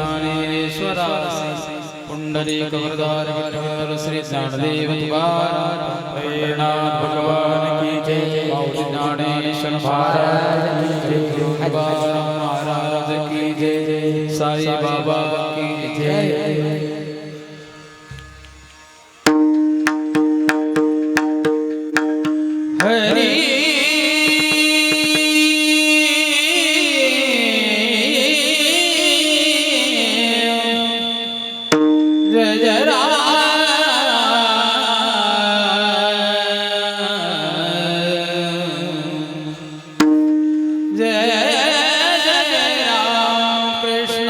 ज्ञानेश्वरासी पुंडरीक वरदार विठ्ठल श्री ज्ञानदेव तुकाराम प्रेरणानाथ भगवान की जय ज्ञानेश्वर महाराज की जय तुकाराम महाराज की जय साई बाबा की जय। हरि जय जय राम जय जय राम कृष्ण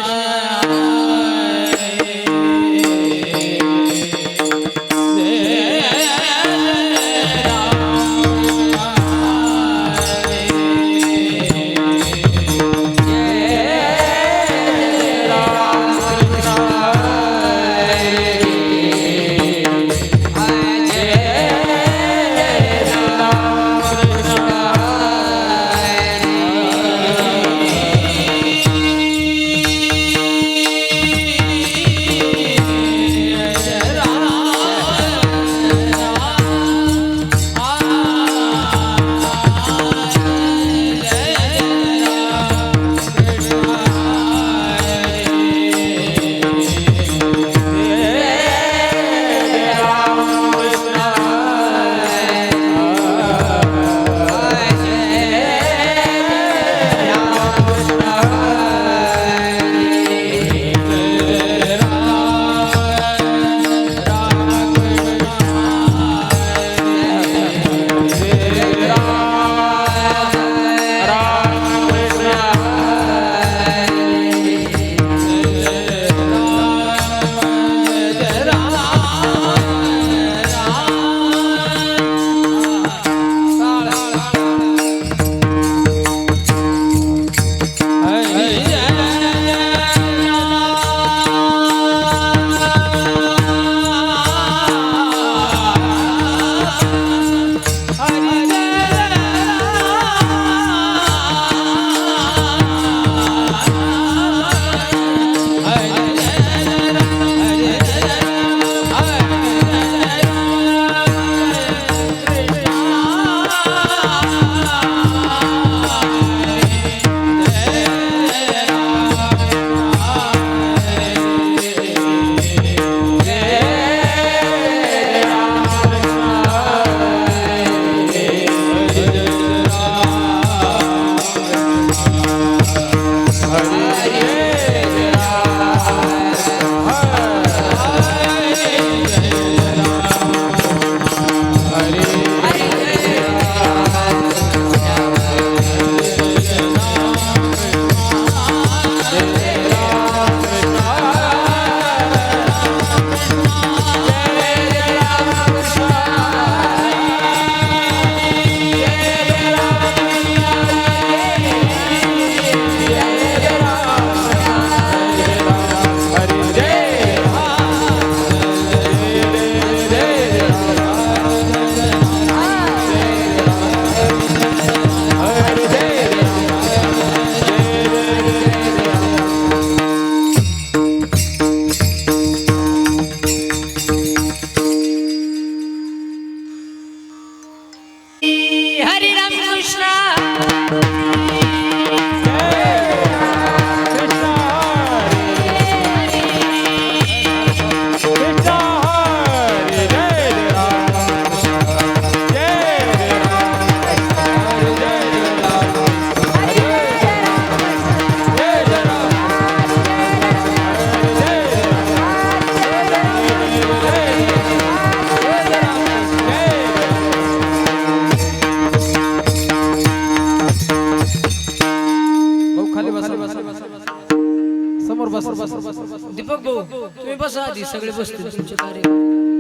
दीपक भाऊ तुम्ही बसा आधी सगळे बसतील तुमचे कार्य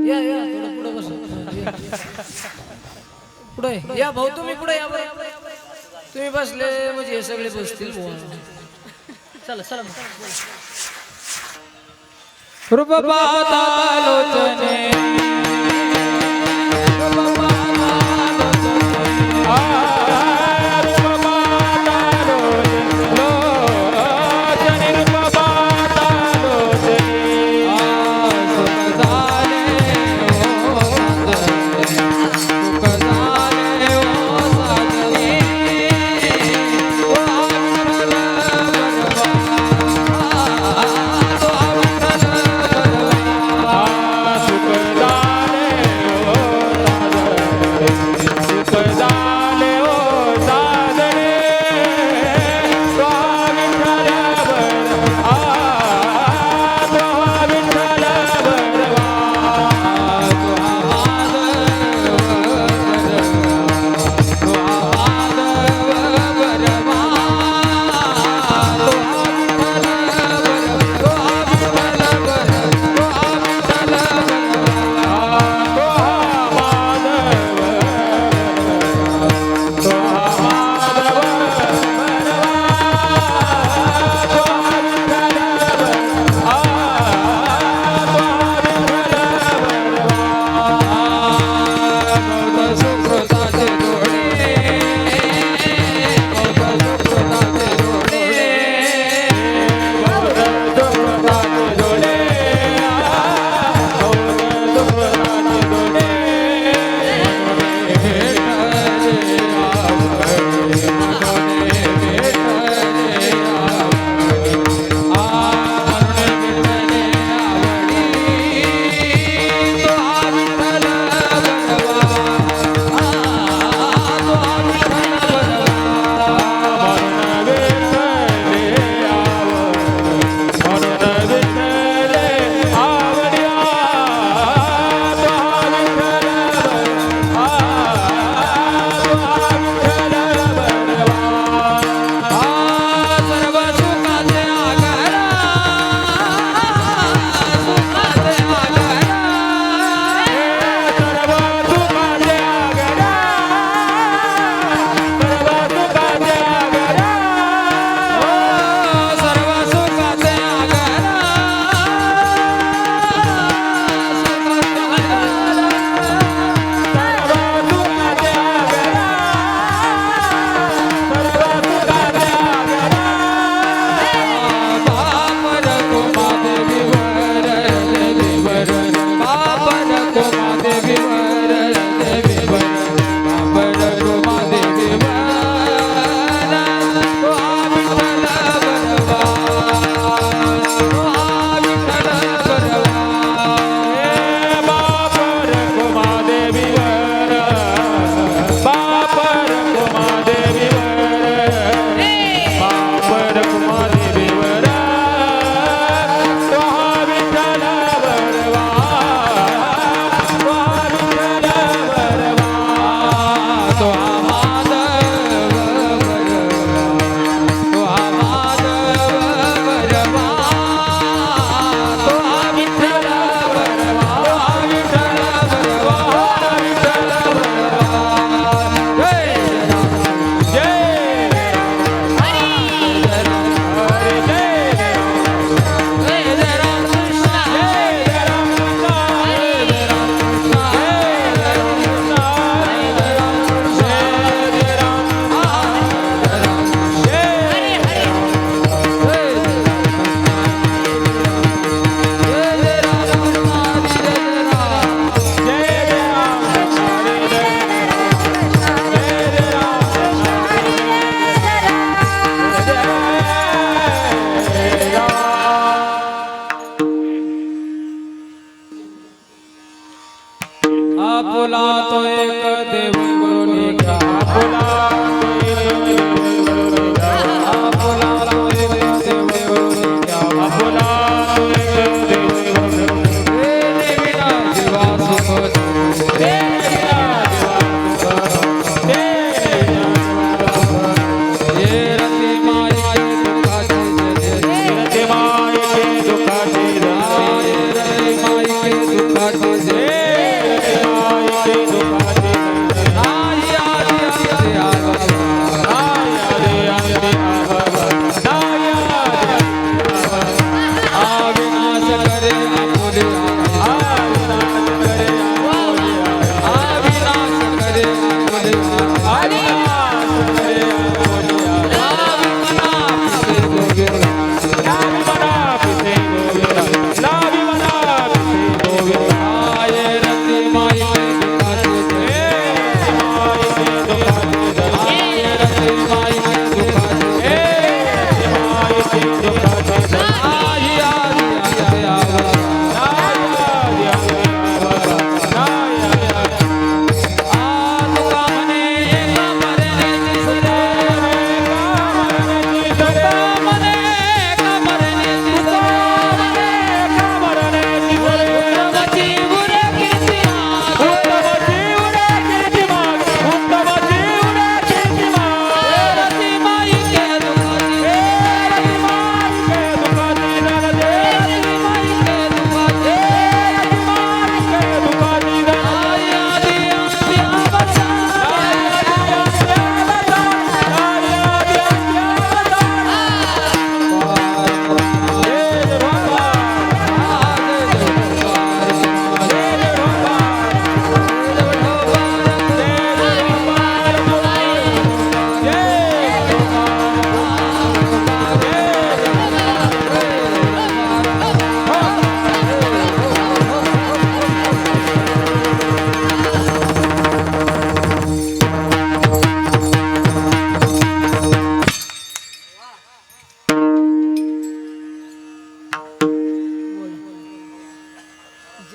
या या थोडं पुढे बसा पुढे या भाऊ तुम्ही पुढे या तुम्ही बसले म्हणजे हे सगळे बसतील चला चला कृपातालोचने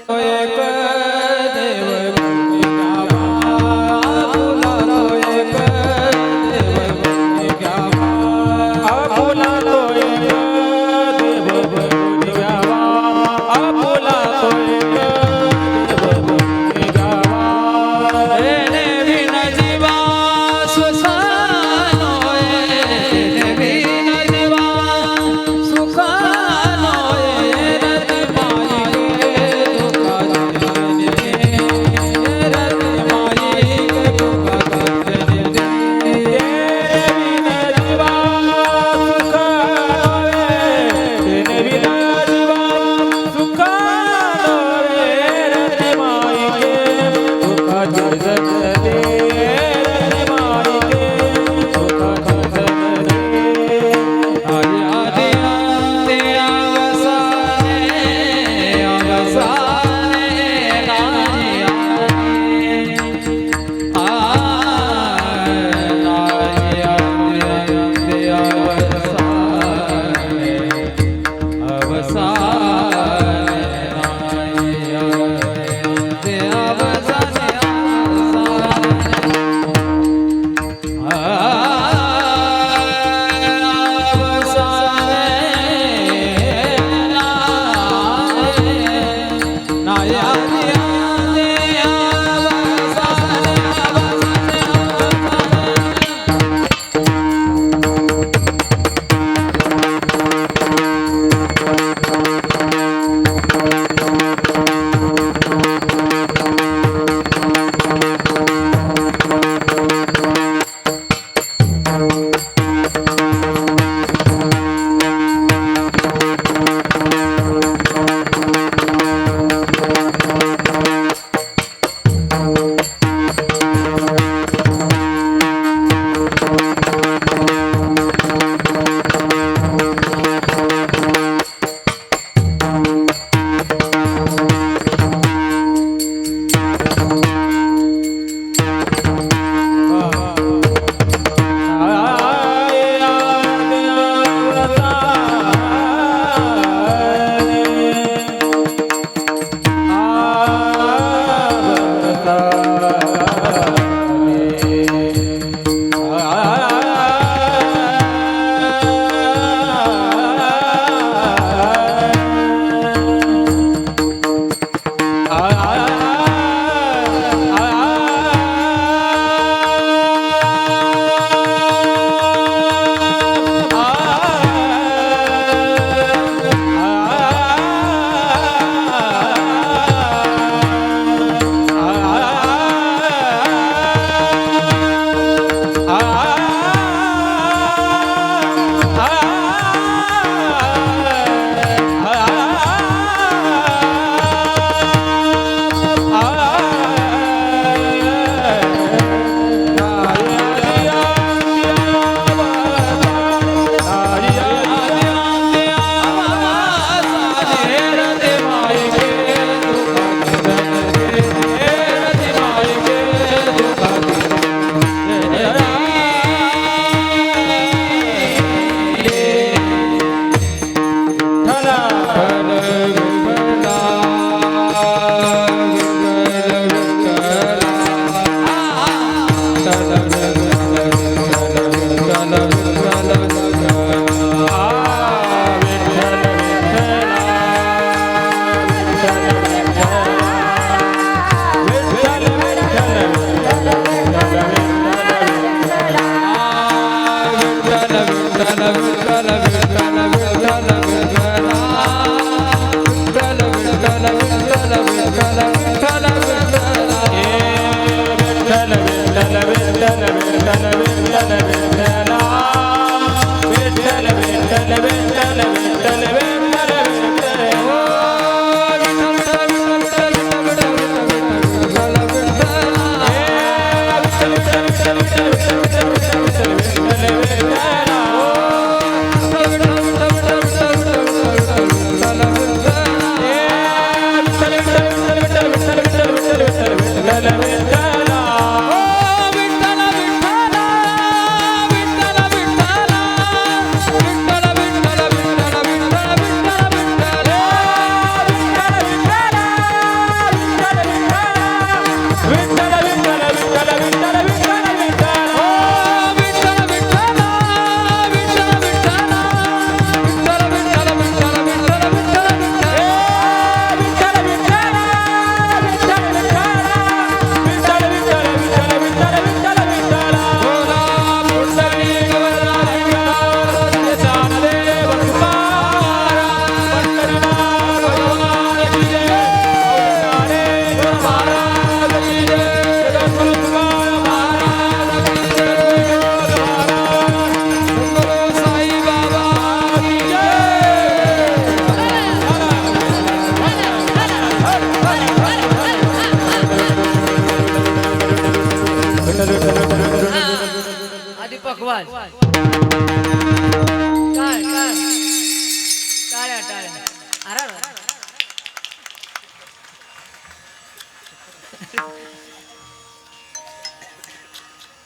एक देव गुणी गावा आपुला तो एक देव गुणी गावा आपुला तो एक देव गुणी गावा आपुला तो एक देव गुणी गावा एने बिन जीवा सुखानो एने बिन जीवा सुखानो रति माई दुख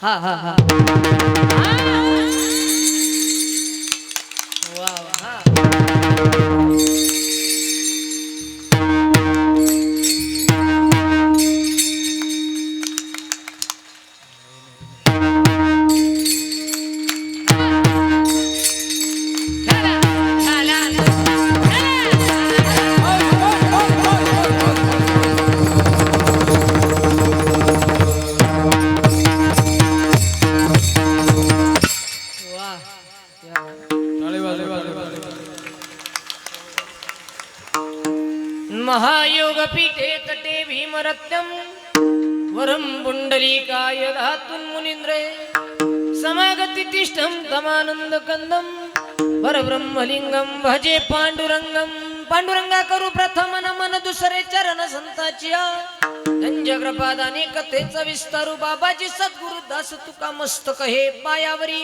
हा हा हा वा वा महायोग पीठे तटे भीमरत्यम वरम पुंडलीकाय धातुन मुनींद्रे समागती तिष्ठम तमानंद कंदम परब्रह्मलिंगम भजे पांडुरंगम पांडुरंगा करू प्रथम नमन दुसरे चरण संताचिया कृपादाने कथेचा विस्तारू बाबाजी सद्गुरु दास तुका मस्तक हे पायावरी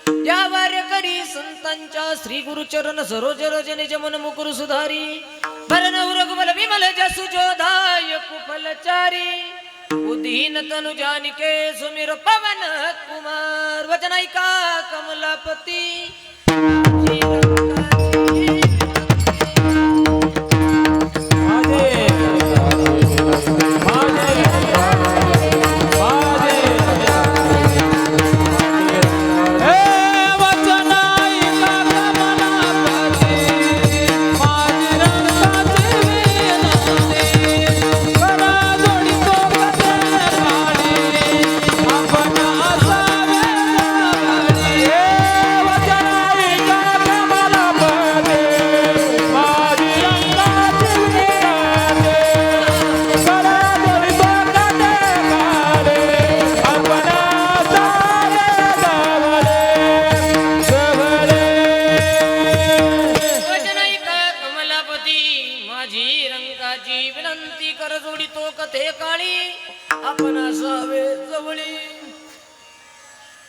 त्या वार्यकरी संतांच्या श्री गुरुचरण सरोज रजने जमन मुकुर सुधारी भरण रघुबल विमल जसु जोधाय कुफलचारी बुद्धीन तनु जानिके सुमिर पवन कुमार वचनाइका कमलापती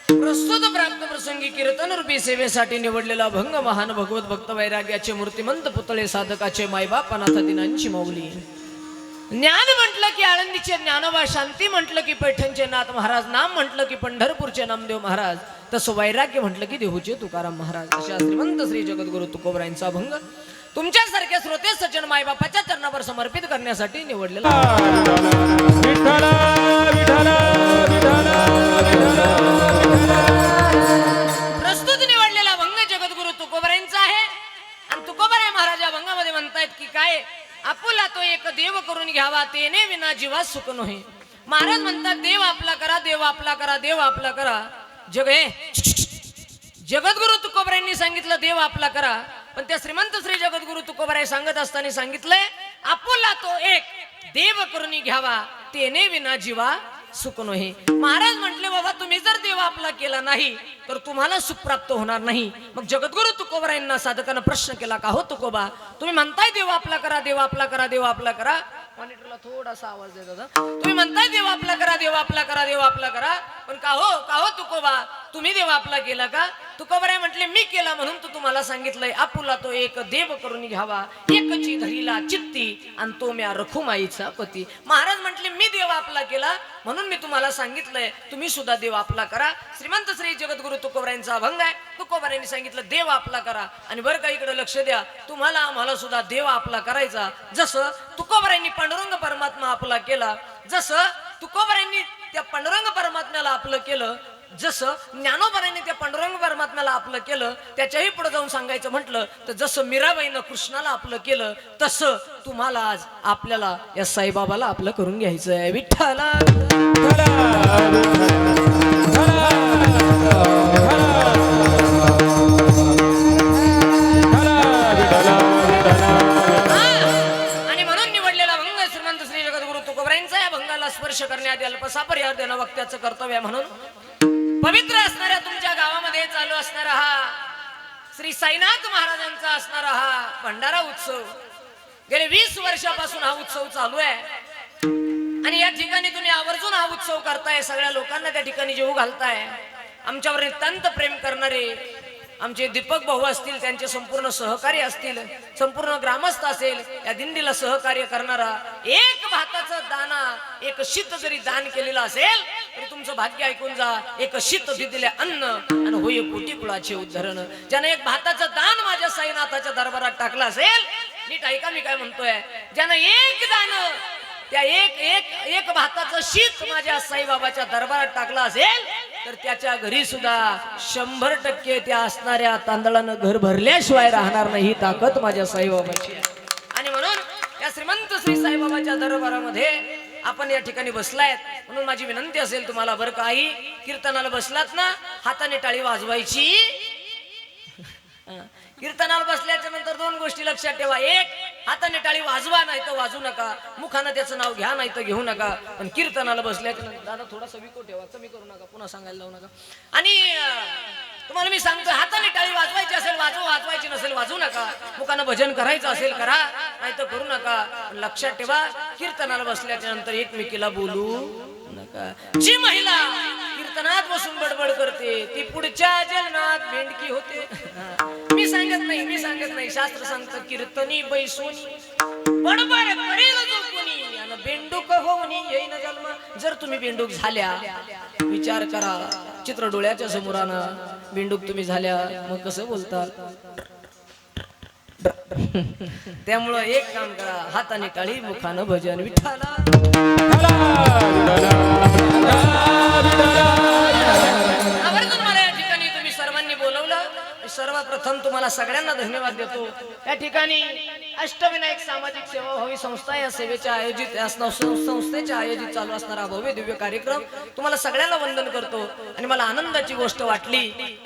प्रस्तुत प्राप्त प्रसंगी कीर्तन रूपी सेवेसाठी निवडलेला भंग महान भगवत भक्त वैराग्याचे मूर्तिमंत पुतळे साधकाचे मायबाप अनाथ दिनांची माऊली ज्ञान म्हटलं की आळंदीचे ज्ञानोबा, शांती म्हटलं की पैठणचे नाथ महाराज, नाम म्हटलं की पंढरपूरचे नामदेव महाराज, तसं वैराग्य म्हटलं की देहूचे तुकाराम महाराज अशा श्रीमंत श्री जगद्गुरु तुकोबरायांचा भंग तुमच्यासारख्या श्रोते सज्जन मायबापाच्या चरणावर समर्पित करण्यासाठी निवडलेला प्रस्तुत निवडलेला भंग जगद्गुरु तुकोबरायांचा आहे. आणि तुकोबराय महाराज या भंगामध्ये म्हणतायत की काय आपुला तो एक देव करून घ्यावा तेने विना जीवा सुख नोहे. महाराज म्हणतात देव आपला करा, देव आपला करा, देव आपला करा. जग हे जगद्गुरु तुकोबरायांनी सांगितलं देव आपला करा, पण त्या श्रीमंत श्री जगद्गुरु तुकोबराय सांगत असताना सांगितलंय आपुला तो एक देव करून घ्यावा तेने विना जीवा सुख नोहे. महाराज म्हटले बाबा तुम्ही जर देव आपला केला नाही तर तुम्हाला सुख प्राप्त होणार नाही. मग जगद्गुरु तुकोबरायांना साधकांना प्रश्न केला का हो तुकोबा तुम्ही म्हणताय देव आपला करा, देव आपला करा, देव आपला करा. मॉनिटरला थोडासा आवाज दे दादा. तुम्ही म्हणताय देव आपला करा, देव आपला करा, देव आपला करा, पण का हो तुकोबा तुम्ही देव आपला केला का? तुकोबराय म्हटले मी केला म्हणून तो तुम्हाला सांगितलंय आपुला तो एक देव करून घ्यावा एकची धरीला चित्ती आणि तो म्या रखुमाईचा पती. महाराज म्हटले मी देव आपला केला म्हणून मी तुम्हाला सांगितलंय तुम्ही सुद्धा देव आपला करा. श्रीमंत श्री जगद्गुरु तुकोबरायांचा अभंग आहे. तुकोबरायांनी सांगितलं देव आपला करा. आणि बरं का इकडे लक्ष द्या, तुम्हाला आम्हाला सुद्धा देव आपला करायचा. जसं तुकोबरायांनी पांडुरंग परमात्मा आपला केला, जसं तुकोबरायांनी त्या पांडुरंग परमात्म्याला आपलं केलं, जसं ज्ञानोबरायांनी त्या पांडुरंग परमात्म्याला आपलं केलं, त्याच्याही पुढे जाऊन सांगायचं म्हटलं तर जसं मीराबाईनं कृष्णाला आपलं केलं तसं तुम्हाला आज आपल्याला या साईबाबाला आपलं करून घ्यायचं आहे. विठ्ठला आणि म्हणून निवडलेला भंग श्रीमंत श्री जगद्गुरु तुकोबरायांचा या भंगाला स्पर्श करण्यात अल्पसा पर्याय देणं वक्त्याचं कर्तव्य म्हणून पवित्र असणाऱ्या तुमच्या गावामध्ये चालू असणारा हा श्री साईनाथ महाराजांचा असणारा हा भंडारा उत्सव गेले 20 वर्षापासून हा उत्सव चालू आहे. आणि या ठिकाणी तुम्ही आवर्जून हा उत्सव करताय, सगळ्या लोकांना त्या ठिकाणी जीव घालताय. आमच्यावर नितांत प्रेम करणारे आमचे दीपक भाऊ असतील, त्यांचे संपूर्ण सहकारी असतील, संपूर्ण ग्रामस्थ असेल, या दिंडीला सहकार्य करणारा एक भाताचा दाना, एक शीत जरी दान केलेलं असेल तरी तुमचं भाग्य ऐकून जा. एक शीत दिले अन्न आणि होय कोटी कुळाचे उद्धरण. ज्याने एक भाताचं दान माझ्या साईनाथाच्या दरबारात टाकलं असेल, नीट ऐका मी काय म्हणतोय, ज्यानं एक दान, त्या एक भाताचं शीत माझ्या साईबाबाच्या दरबारात टाकलं असेल तर त्याच्या घरी सुद्धा 100% त्या असणाऱ्या तांदळानं घर भरल्याशिवाय राहणार नाही. ही ताकद माझ्या साईबाबाची आहे. आणि म्हणून या श्रीमंत श्री साईबाबाच्या दरबारामध्ये आपण या ठिकाणी बसलायत, म्हणून माझी विनंती असेल तुम्हाला, बरं काही कीर्तनाला बसलात ना, हाताने टाळी वाजवायची. कीर्तनाला बसल्याच्या नंतर 2 गोष्टी लक्षात ठेवा. एक, हाताने टाळी वाजवा, नाही तर वाजू नका. मुखानं त्याचं नाव घ्या, नाही तर घेऊ नका. पण कीर्तनाला बसल्याच्या नंतर दादा थोडासा विको ठेवा, कमी करू नका, पुन्हा सांगायला लावू नका. आणि तुम्हाला मी सांगतो, हाताने टाळी वाजवायची असेल वाजवा, वाजवायची नसेल वाजू नका. मुखानं भजन करायचं असेल करा, नाही तर करू नका. लक्षात ठेवा, कीर्तनाला बसल्याच्या नंतर एकमेकीला बोलू नका. जी महिला कीर्तनात बसून बडबड करते ती पुढच्या जन्मात मेंढकी होते. मी सांगत नाही, शास्त्र सांगतं, कीर्तनी बैसोनी बडबड करेल जो कोणी आणि बेंडूक होऊन येईन जन्म. जर तुम्ही बेंडूक झाल्या, विचार करा, चित्र डोळ्याच्या समोरानं बेंडूक तुम्ही झाल्या, मग कसं बोलता? त्यामुळं एक काम करा, हाताने टाळी, मुखानं भजन विठ्ठला. आवर्जून मला या ठिकाणी तुम्ही सर्वांनी बोलवलं. सर्वप्रथम तुम्हाला सगळ्यांना धन्यवाद देतो. या ठिकाणी अष्टविनायक सामाजिक सेवाभावी संस्था या सेवेच्या आयोजित संस्थेच्या आयोजित चालू असणारा भव्य दिव्य कार्यक्रम तुम्हाला सगळ्यांना वंदन करतो. आणि मला आनंदाची गोष्ट वाटली,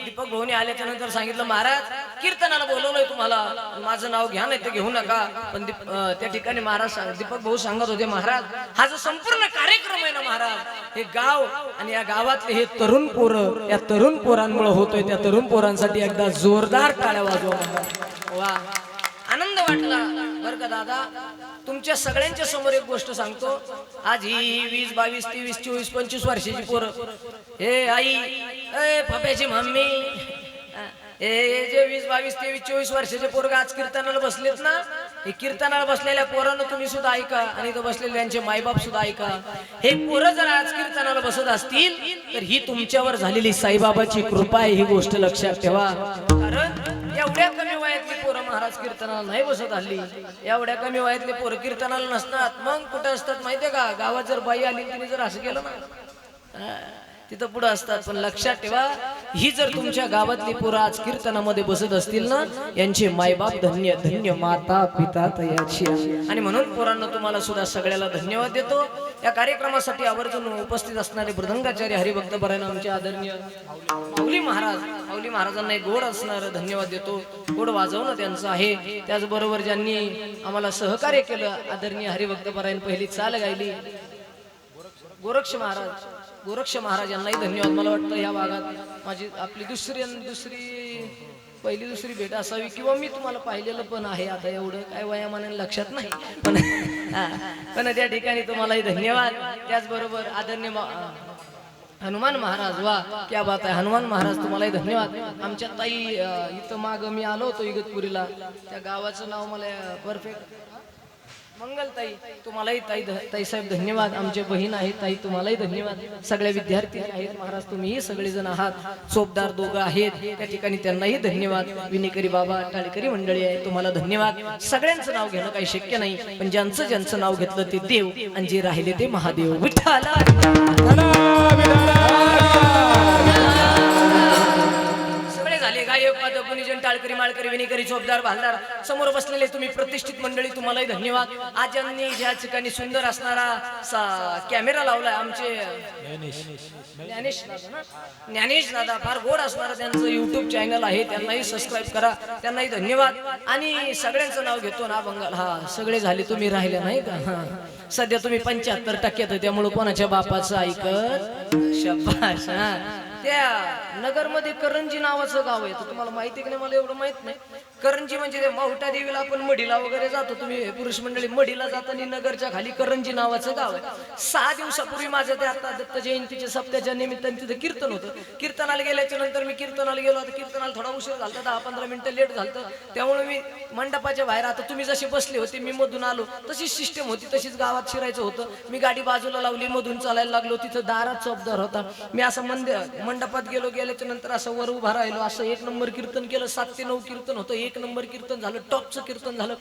दीपक भाऊने आल्याच्या नंतर सांगितलं, महाराज कीर्तनाला बोलवलंय तुम्हाला, माझं नाव घ्या नाही तर घेऊ नका. पण त्या ठिकाणी महाराज दीपक भाऊ सांगत होते, महाराज हा जो संपूर्ण कार्यक्रम आहे ना महाराज, हे गाव आणि या गावातले हे तरुण पोरं, या तरुण पोरांमुळे होतोय. त्या तरुण पोरांसाठी एकदा जोरदार टाळ्या वाजवा. वा, आनंद वाटला बर का दादा. तुमच्या सगळ्यांच्या समोर एक गोष्ट सांगतो. आज ही 20, 22, 23, 24, 25 वर्षाची पोरं, हे आई, पप्याची मम्मी, हे जे 20, 22, 23, 24 वर्षाचे पोरं आज कीर्तनाला बसलेत ना, हे कीर्तनाला बसलेल्या पोरांना तुम्ही सुद्धा ऐका आणि इथं बसलेले त्यांचे मायबाप सुद्धा ऐका. हे पोरं जर आज कीर्तनाला बसत असतील तर ही तुमच्यावर झालेली साईबाबाची कृपा आहे, ही गोष्ट लक्षात ठेवा. कारण एवढ्या कमी वयातली पोरं महाराज कीर्तनाला नाही बसत हल्ली. एवढ्या कमी वयातले पोरं कीर्तनाला नसतात, मग कुठे असतात माहितीये का? गावात जर बाई आली तिने जर असं केलं ना, तिथं पुढे असतात. पण लक्षात ठेवा, ही जर तुमच्या गावातली पोरं आज कीर्तनामध्ये बसत असतील ना, यांचे मायबाप धन्य धन्य, माता पिता तयाची. आणि म्हणून पोरांना तुम्हाला सुद्धा सगळ्याला धन्यवाद देतो. या कार्यक्रमासाठी आवर्जून उपस्थित असणारे मृदंगाचार्य हरिभक्त परायण आमचे आदरणीय माऊली महाराजांना एक गोड असणार धन्यवाद देतो. गोड वाजवणं त्यांचं आहे. त्याचबरोबर ज्यांनी आम्हाला सहकार्य केलं, आदरणीय हरिभक्त परायण पहिली चाल गायली गोरक्ष महाराज यांनाही धन्यवाद. मला वाटतं या भागात माझी आपली पहिली दुसरी भेट असावी, किंवा मी तुम्हाला पाहिलेलं पण आहे. आता एवढं काय वयामानाने लक्षात नाही, पण त्या ठिकाणी तुम्हालाही धन्यवाद. त्याचबरोबर आदरणीय हनुमान महाराज, वा क्या बात आहे. हनुमान महाराज तुम्हालाही धन्यवाद. आमच्या ताई इथं माग मी आलो होतो इगतपुरीला, त्या गावाचं नाव मला परफेक्ट, मंगलताई, तुम्हालाही ताई साहेब धन्यवाद. आमचे बहीण आहेत ताई, तुम्हालाही धन्यवाद. सगळ्या विद्यार्थी आहेत महाराज, तुम्हीही सगळेजण आहात. चोपदार दोघं आहेत त्या ठिकाणी, त्यांनाही धन्यवाद. विनेकरी बाबा, टाळेकरी मंडळी आहे, तुम्हाला धन्यवाद. सगळ्यांचं नाव घेणं काही शक्य नाही, पण ज्यांचं नाव घेतलं ते देव आणि जे राहिले ते महादेव. विठ्ठला झाले गायक, वादक, गुणीजन, टाळकरी, माळकरी, विनेकरी, चोपदार, भालदार, समोर बसलेले तुम्ही प्रतिष्ठित मंडळी, तुम्हालाही धन्यवाद. आज यांनी ज्या ठिकाणी सुंदर असणारा कॅमेरा लावलाय आमचे ज्ञानेश दादा, फार गोड असणारा त्यांचं युट्यूब चॅनल आहे, त्यांनाही सबस्क्राईब करा, त्यांनाही धन्यवाद. आणि सगळ्यांचं नाव घेतो ना बंगाल, हा सगळे झाले, तुम्ही राहिले नाही का? सध्या तुम्ही 75% त्यामुळे कोणाच्या बापाचं ऐकत शब्बाश. त्या नगरमध्ये करंजी नावाचं गाव आहे. तुम्हाला माहिती आहे की नाही मला एवढं माहित नाही. करंजी म्हणजे ते माहुटा देवीला आपण मढीला वगैरे जातो. तुम्ही पुरुष मंडळी मढीला जाताना नगरच्या खाली करंजी नावाचं गाव आहे. 6 दिवसापूर्वी माझं ते आता दत्त जयंतीच्या सप्त्याच्या निमित्ताने तिथे कीर्तन होतं. कीर्तनाला गेल्याच्या नंतर मी कीर्तनाला गेलो. आता कीर्तनाला थोडा उशीर झाला, 10-15 मिनिटं लेट झालं. त्यामुळे मी मंडपाच्या बाहेर, आता तुम्ही जसे बसले होते मी मधून आलो, तशीच सिस्टम होती, तशीच गावात शिरायचं होतं. मी गाडी बाजूला लावली, मधून चालायला लागलो. तिथं दारात चौकदार होता. मी असं मंडपात गेल्याच्या नंतर असं वर उभा राहिलो. असं 1 नंबर कीर्तन केलं. 7 ते 9 कीर्तन होतं. 1 नंबर कीर्तन झालं, टॉपचं कीर्तन झालं.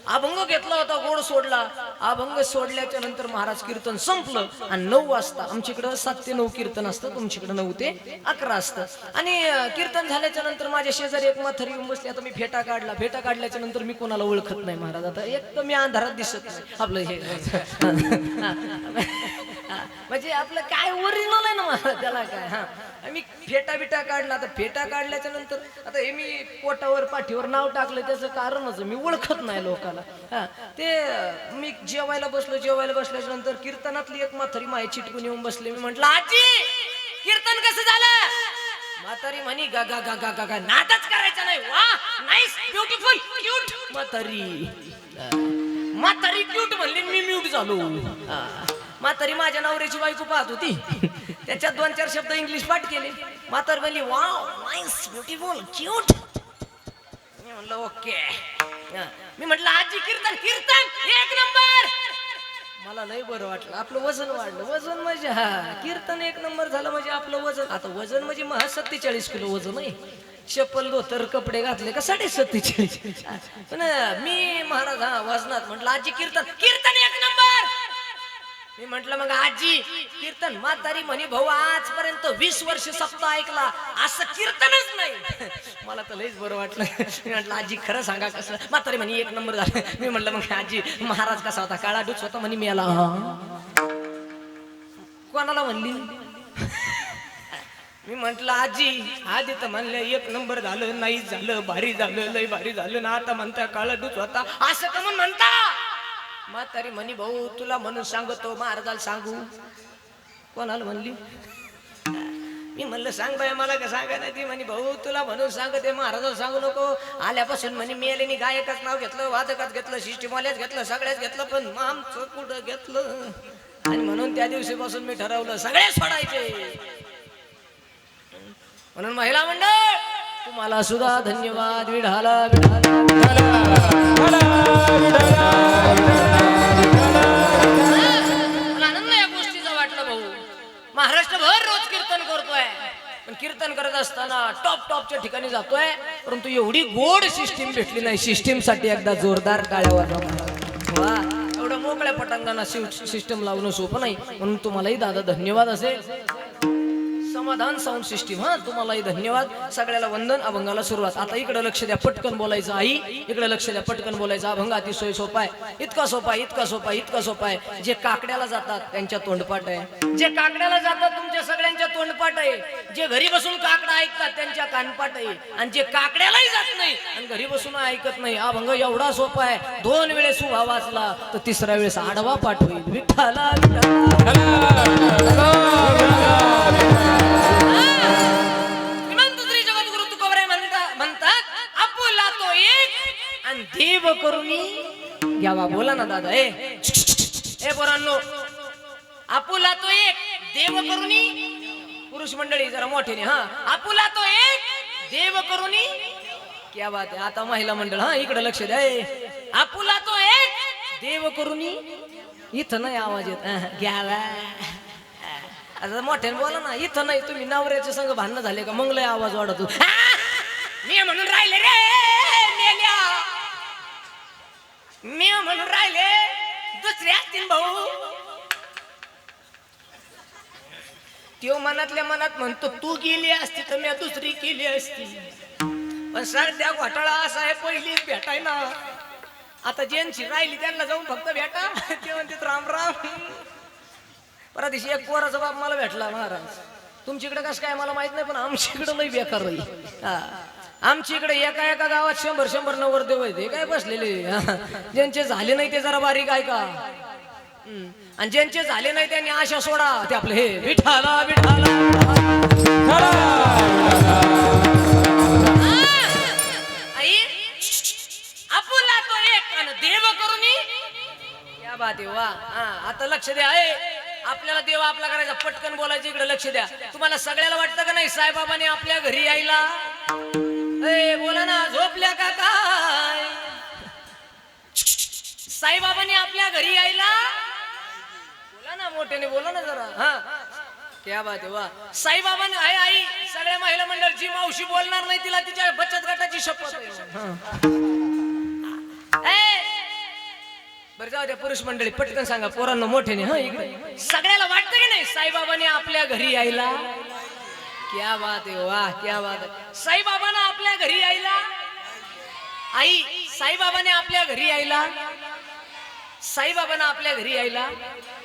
अभंग घेतला होता, गोड सोडला. अभंग सोडल्याच्या नंतर महाराज कीर्तन संपलं आणि 9 वाजता, आमच्याकडं 7 ते 9 कीर्तन असतं, तुमच्याकडे 9 ते 11 असतं. आणि कीर्तन झाल्याच्या नंतर माझ्या शेजारी एक म्हातारी येऊन बसली. आता मी फेटा काढला. फेटा काढल्याच्या नंतर मी कोणाला ओळखत नाही महाराज. आता एक तर मी अंधारात दिसत नाही. आपलं हे म्हणजे आपलं काय ओरिजिनल आहे ना महाराज, त्याला काय. हा, मी फेटा बिटा काढला. आता फेटा काढल्याच्या नंतर आता हे मी पोटावर पाठीवर नाव टाकलं, त्याचं कारणच मी ओळखत नाही लोकाला. हा, ते मी जेवायला बसल्याच्या नंतर कीर्तनातली एक म्हातारी माय चिटकून येऊन बसले. मी म्हंटल, आजी कीर्तन कसं झालं? म्हातारी म्हणी, गा गा गा गा गा गा, नादच करायचा नाही. वा, नाईस, ब्युटिफुल, क्यूट. म्हातारी क्यूट म्हणली, मी म्यूट झालो. म्हातारी माझ्या नवऱ्याची बायको पाहत होती. त्याच्यात 2-4 शब्द इंग्लिश पाठ केले. म्हातारी म्हणली, वाव, नाईस, ब्युटिफुल, क्यूट. मी म्हणलं ओके. मी म्हटलं, आजी कीर्तन 1 नंबर. मला लय बरं वाटलं. आपलं वजन वाढलं. वजन म्हणजे हा, कीर्तन 1 नंबर झालं म्हणजे आपलं वजन. आता वजन म्हणजे 47 किलो वजन आहे. चप्पल धोतर कपडे घातले का 47.5. पण मी महाराज हा वजनात. म्हटलं, आजी कीर्तन 1 नंबर. मी म्हंटल, मग आजी कीर्तन? म्हातारी म्हणे, भाऊ आजपर्यंत 20 वर्ष सप्ताह ऐकला, असं कीर्तनच नाही. मला तर लयच बरं वाटलं. मी म्हटलं, आजी खरं सांगा कसं? म्हातारी म्हणे 1 नंबर झालं. मी म्हटलं, मग आजी महाराज कसा होता? काळा डूच होता म्हणे. मी आला कोणाला म्हणली? मी म्हंटल, आजी आधी तर म्हणलं 1 नंबर झालं, नाही झालं, भारी झालं, लय भारी झालं ना, आता म्हणता काळा डूच होता, असं का म्हणता? म्हातारी म्हणी, भाऊ तुला म्हणून सांगतो, महाराजाला सांगू? कोणाला म्हणली? मी म्हणलं, सांग बाय, मला का सांगा नाही. ती म्हणे, भाऊ तुला म्हणून सांगते, महाराजाला सांगू नको. आल्यापासून म्हणे मेलेनी गायकाच नाव घेतलं, वादकाच घेतलं, सिस्टीमवाल्याच घेतलं, सगळ्याच घेतलं, पण आमचं कुठं घेतलं? आणि म्हणून त्या दिवशीपासून मी ठरवलं सगळे सोडायचे. म्हणून महिला मंडळ तुम्हाला सुद्धा धन्यवाद. विढाला आनंद या गोष्टीचा वाटला भाऊ. महाराष्ट्रभर रोज कीर्तन करतोय, पण कीर्तन करत असताना टॉपच्या ठिकाणी जातोय, परंतु एवढी गोड सिस्टीम भेटली नाही. सिस्टीम साठी एकदा जोरदार टाळ्या वाजवा. एवढं मोकळ्या पटांगणाला सिस्टम लावणं सोपं नाही. म्हणून तुम्हालाही दादा धन्यवाद असेल. समाधान साऊंड सिस्टीम, हा तुम्हालाही धन्यवाद. सगळ्याला वंदन. अभंगाला सुरुवात. आता इकडे लक्ष द्या, पटकन बोलायचं. आई इकडे लक्ष द्या, पटकन बोलायचं. अभंग अतिशय सोपा आहे. इतका सोपा आहे. जे काकड्याला जातात त्यांच्या तोंडपाठ आहे. जे काकड्याला जातात तुमच्या सगळ्यांच्या तोंडपाठ आहे. जे घरी बसून काकडा ऐकतात त्यांच्या कानपाठ आहे. आणि जे काकड्यालाही जात नाही आणि घरी बसून ऐकत नाही, अभंग एवढा सोपा आहे. 2 वेळेस उभा वाचला तर 3ऱ्या वेळेस आडवा पाठ होईल. विठ्ठला देव करुणी घ्यावा. बोला ना दादा. ए पोरांनो, आपुला तो एक, देव करुणी. पुरुष मंडळी जरा मोठे. हा, आपुला तो एक, देव करुणी. क्या बात आहे. आता महिला मंडळ, हा इकडे लक्ष द्या. आपुला तो एक, देव करुणी. इथं नाही आवाज येत. घ्यावा. आता मोठ्याने बोला ना. इथं नाही. तुम्ही नवऱ्याच्या संग भांडणं झाले का मग लय आवाज वाढतो. मी म्हणून राहिले रे, मी म्हणून राहिले, दुसरे असतील भाऊ. त्यो मनातल्या मनात म्हणतो, तू गेली असती तर मी दुसरी केली असती. पण सध्या घोटाळा असा आहे, पहिली भेटाय ना. आता ज्यांची राहिली त्यांना जाऊन फक्त भेटा. ते म्हणतात राम राम. परवा दिवशी एक पोराचा बाप मला भेटला. महाराज तुमच्याकडे कसं काय मला माहित नाही, पण आमच्याकडे लई बेकार राहील. आमच्या इकडे एका गावात 100 नवरदेव आहेत. काय बसलेले, ज्यांचे झाले नाही ते जरा बारीक आहे का. आणि ज्यांचे झाले नाही त्यांनी आशा सोडा ते आपलं हे विठाला विठाला आई आपुला तो एक आणि देव करून क्या बात आहे वा. आता लक्ष द्या आपल्याला देव आपला करायचा पटकन बोलायचं इकडे लक्ष द्या. तुम्हाला सगळ्याला वाटतं का नाही साईबाबाने आपल्या घरी यायला बोला ना झोपल्या का काय साईबाबाने आपल्या घरी यायला बोला ना मोठ्याने बोला ना जरा. क्या बात आहे वा. साईबाबाने आहे आई सगळ्या महिला मंडळची मावशी बोलणार नाही तिला तिच्या बचत गटाची शपथ बरं जाऊ द्या पुरुष मंडळी पटकन सांगा पोरांना मोठ्याने इकडे सगळ्याला वाटतं की नाही साईबाबाने आपल्या घरी यायला. क्या बात आहे वाह क्या बात आहे. साईबाबांना आपल्या घरी यायला आई साईबाबाने आपल्या घरी यायला साईबाबांना आपल्या घरी यायला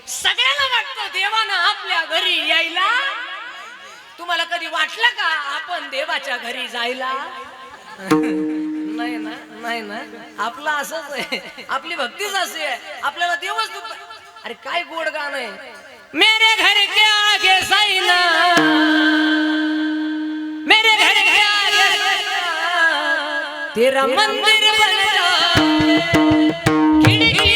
सगळ्याला वाटतं देवानं आपल्या घरी यायला. तुम्हाला कधी वाटलं का आपण देवाच्या घरी जायला. नाही ना नाही ना आपलं असंच आहे आपली भक्तीच अशी आहे आपल्याला देवच दुख. अरे काय गोड गाणं आहे. मेरे घर के आगे साईना मेरे घर के आगे तेरा मंदिर बन जाए खिड़की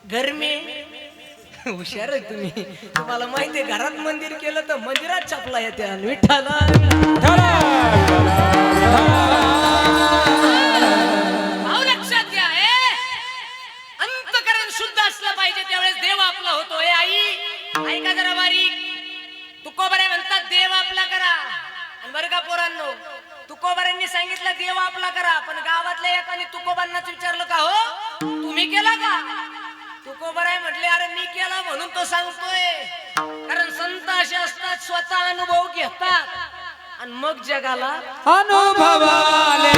घर में हुशार आहे तुम्ही. तुम्हाला माहितीये घरात मंदिर केलं तर मंदिरात छापला येते विठ्ठला. भाव लक्षात घ्या अंतकरण शुद्ध असलं पाहिजे त्यावेळेस देव आपला होतो. आई ऐका जरा बारीक तुकोबारे म्हणतात देव आपला करा. आणि बरं का पोरांनो तुकोबारांनी सांगितलं देव आपला करा पण गावातल्या एकाने तुकोबांनाच विचारलं का हो तुम्ही केला का. तुकोबाराय म्हटले अरे मी केला म्हणून तो सांगतोय. कारण संत असे असतात स्वतः अनुभव घेतात आणि मग जगाला अनुभवाले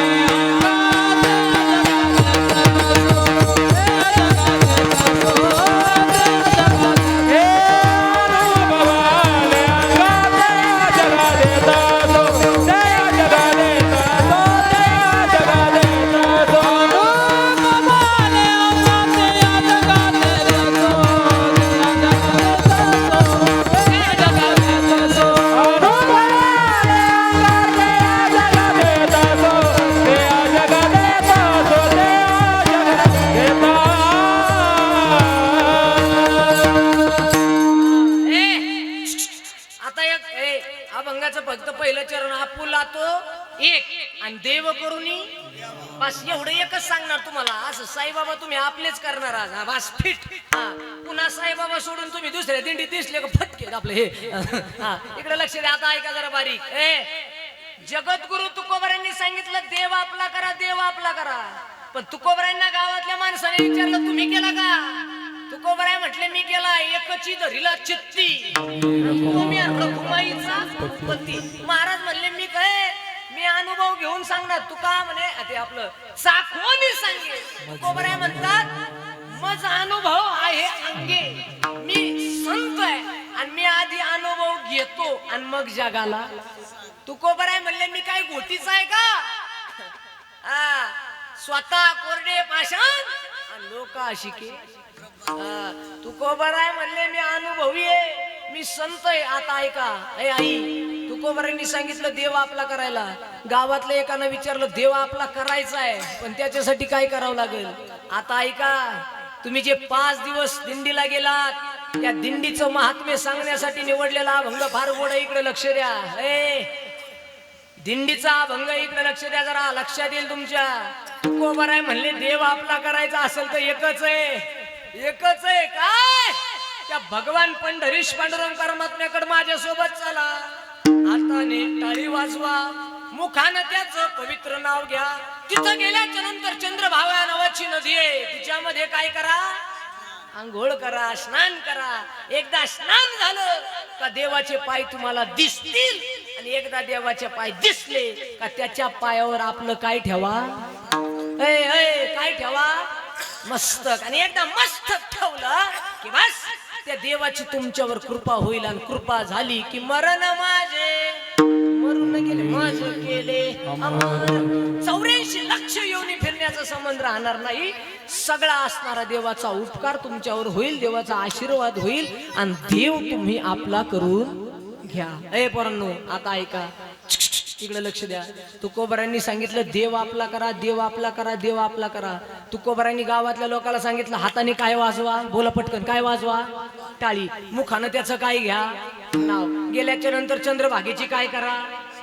फक्त पहिलं चरण आपुला तो एक आणि देव करूनी बस एवढं एकच सांगणार तुम्हाला. असं साईबाबा तुम्ही आपलेच करणार आज बस फिट. पुन्हा साईबाबा सोडून तुम्ही दुसऱ्या दिंडी दिसले का फटके आपले हे. इकडे लक्ष द्या आता ऐका जरा बारीक. जगद्गुरु तुकोबारांनी सांगितलं देव आपला करा देव आपला करा. पण तुकोबारांना गावातल्या माणसाने विचारलं तुम्ही केला का. तुकोबाराय म्हटले मी केला एकची धरीला चित्ती रघुमाईचा पती. महाराज म्हणले मी काय मी अनुभव घेऊन सांगणार तुका म्हणे ते आपलं चाखवणी सांगे. तुकोबाराय म्हणतात माझा अनुभव आहे अंगे मी संत आहे आणि मी आधी अनुभव घेतो आणि मग जगाला. तुकोबाराय म्हणले मी काय गोटीचा आहे का. स्वतः कोरडे पाषाण आणि लोक आशिके. तुकोबाराय म्हणले मी अनुभवी आहे मी संत आहे. आता ऐका आई तुकोबारांनी सांगितलं देव आपला करायला. गावातल्या एकानं विचारलं देव आपला करायचा आहे पण त्याच्यासाठी काय करावं लागेल. आता ऐका तुम्ही जे 5 दिवस दिंडीला गेलात त्या दिंडीचं महात्म्य सांगण्यासाठी निवडलेला अभंग फार गोड. इकडे लक्ष द्या. दिंडीचा अभंग इकडे लक्ष द्या जरा लक्षात येईल तुमच्या. तुकोबाराय म्हणले देव आपला करायचा असेल तर एकच आहे एकच आहे काय त्या भगवान पंढरीश पांडुरंग परमात्म्याकडे माझ्यासोबत चला. हाताने टाळी वाजवा मुखानं त्याचं पवित्र नाव घ्या. तिथं गेल्याच्या नंतर चंद्रभागा नावाची नदी आहे तिच्यामध्ये काय करा आंघोळ करा स्नान करा. एकदा स्नान झालं का देवाचे पाय तुम्हाला दिसतील आणि एकदा देवाचे पाय दिसले का त्याच्या पायावर आपलं काय ठेवा काय ठेवा मस्तक आणि एकदा मस्तक ठेवलं की बस त्या देवाची तुमच्यावर कृपा होईल आणि कृपा झाली की मरण माझे मरून गेले माझे केले अमर 84 लक्ष योनी फिरण्याचा संबंध राहणार नाही. सगळा असणारा देवाचा उपकार तुमच्यावर होईल, देवाचा आशीर्वाद होईल आणि देव तुम्ही आपला करून घ्या. ए पोरांनो आता ऐका, इकडे लक्ष द्या. तुकोबारांनी सांगितलं देव आपला करा, देव आपला करा, देव आपला करा. तुकोबारांनी गावातल्या लोकांना सांगितलं हाताने काय वाजवा, बोला पटकन काय वाजवा, टाळी. मुखानं त्याचं काय घ्या नाव. गेल्याच्या नंतर चंद्रभागेची काय करा,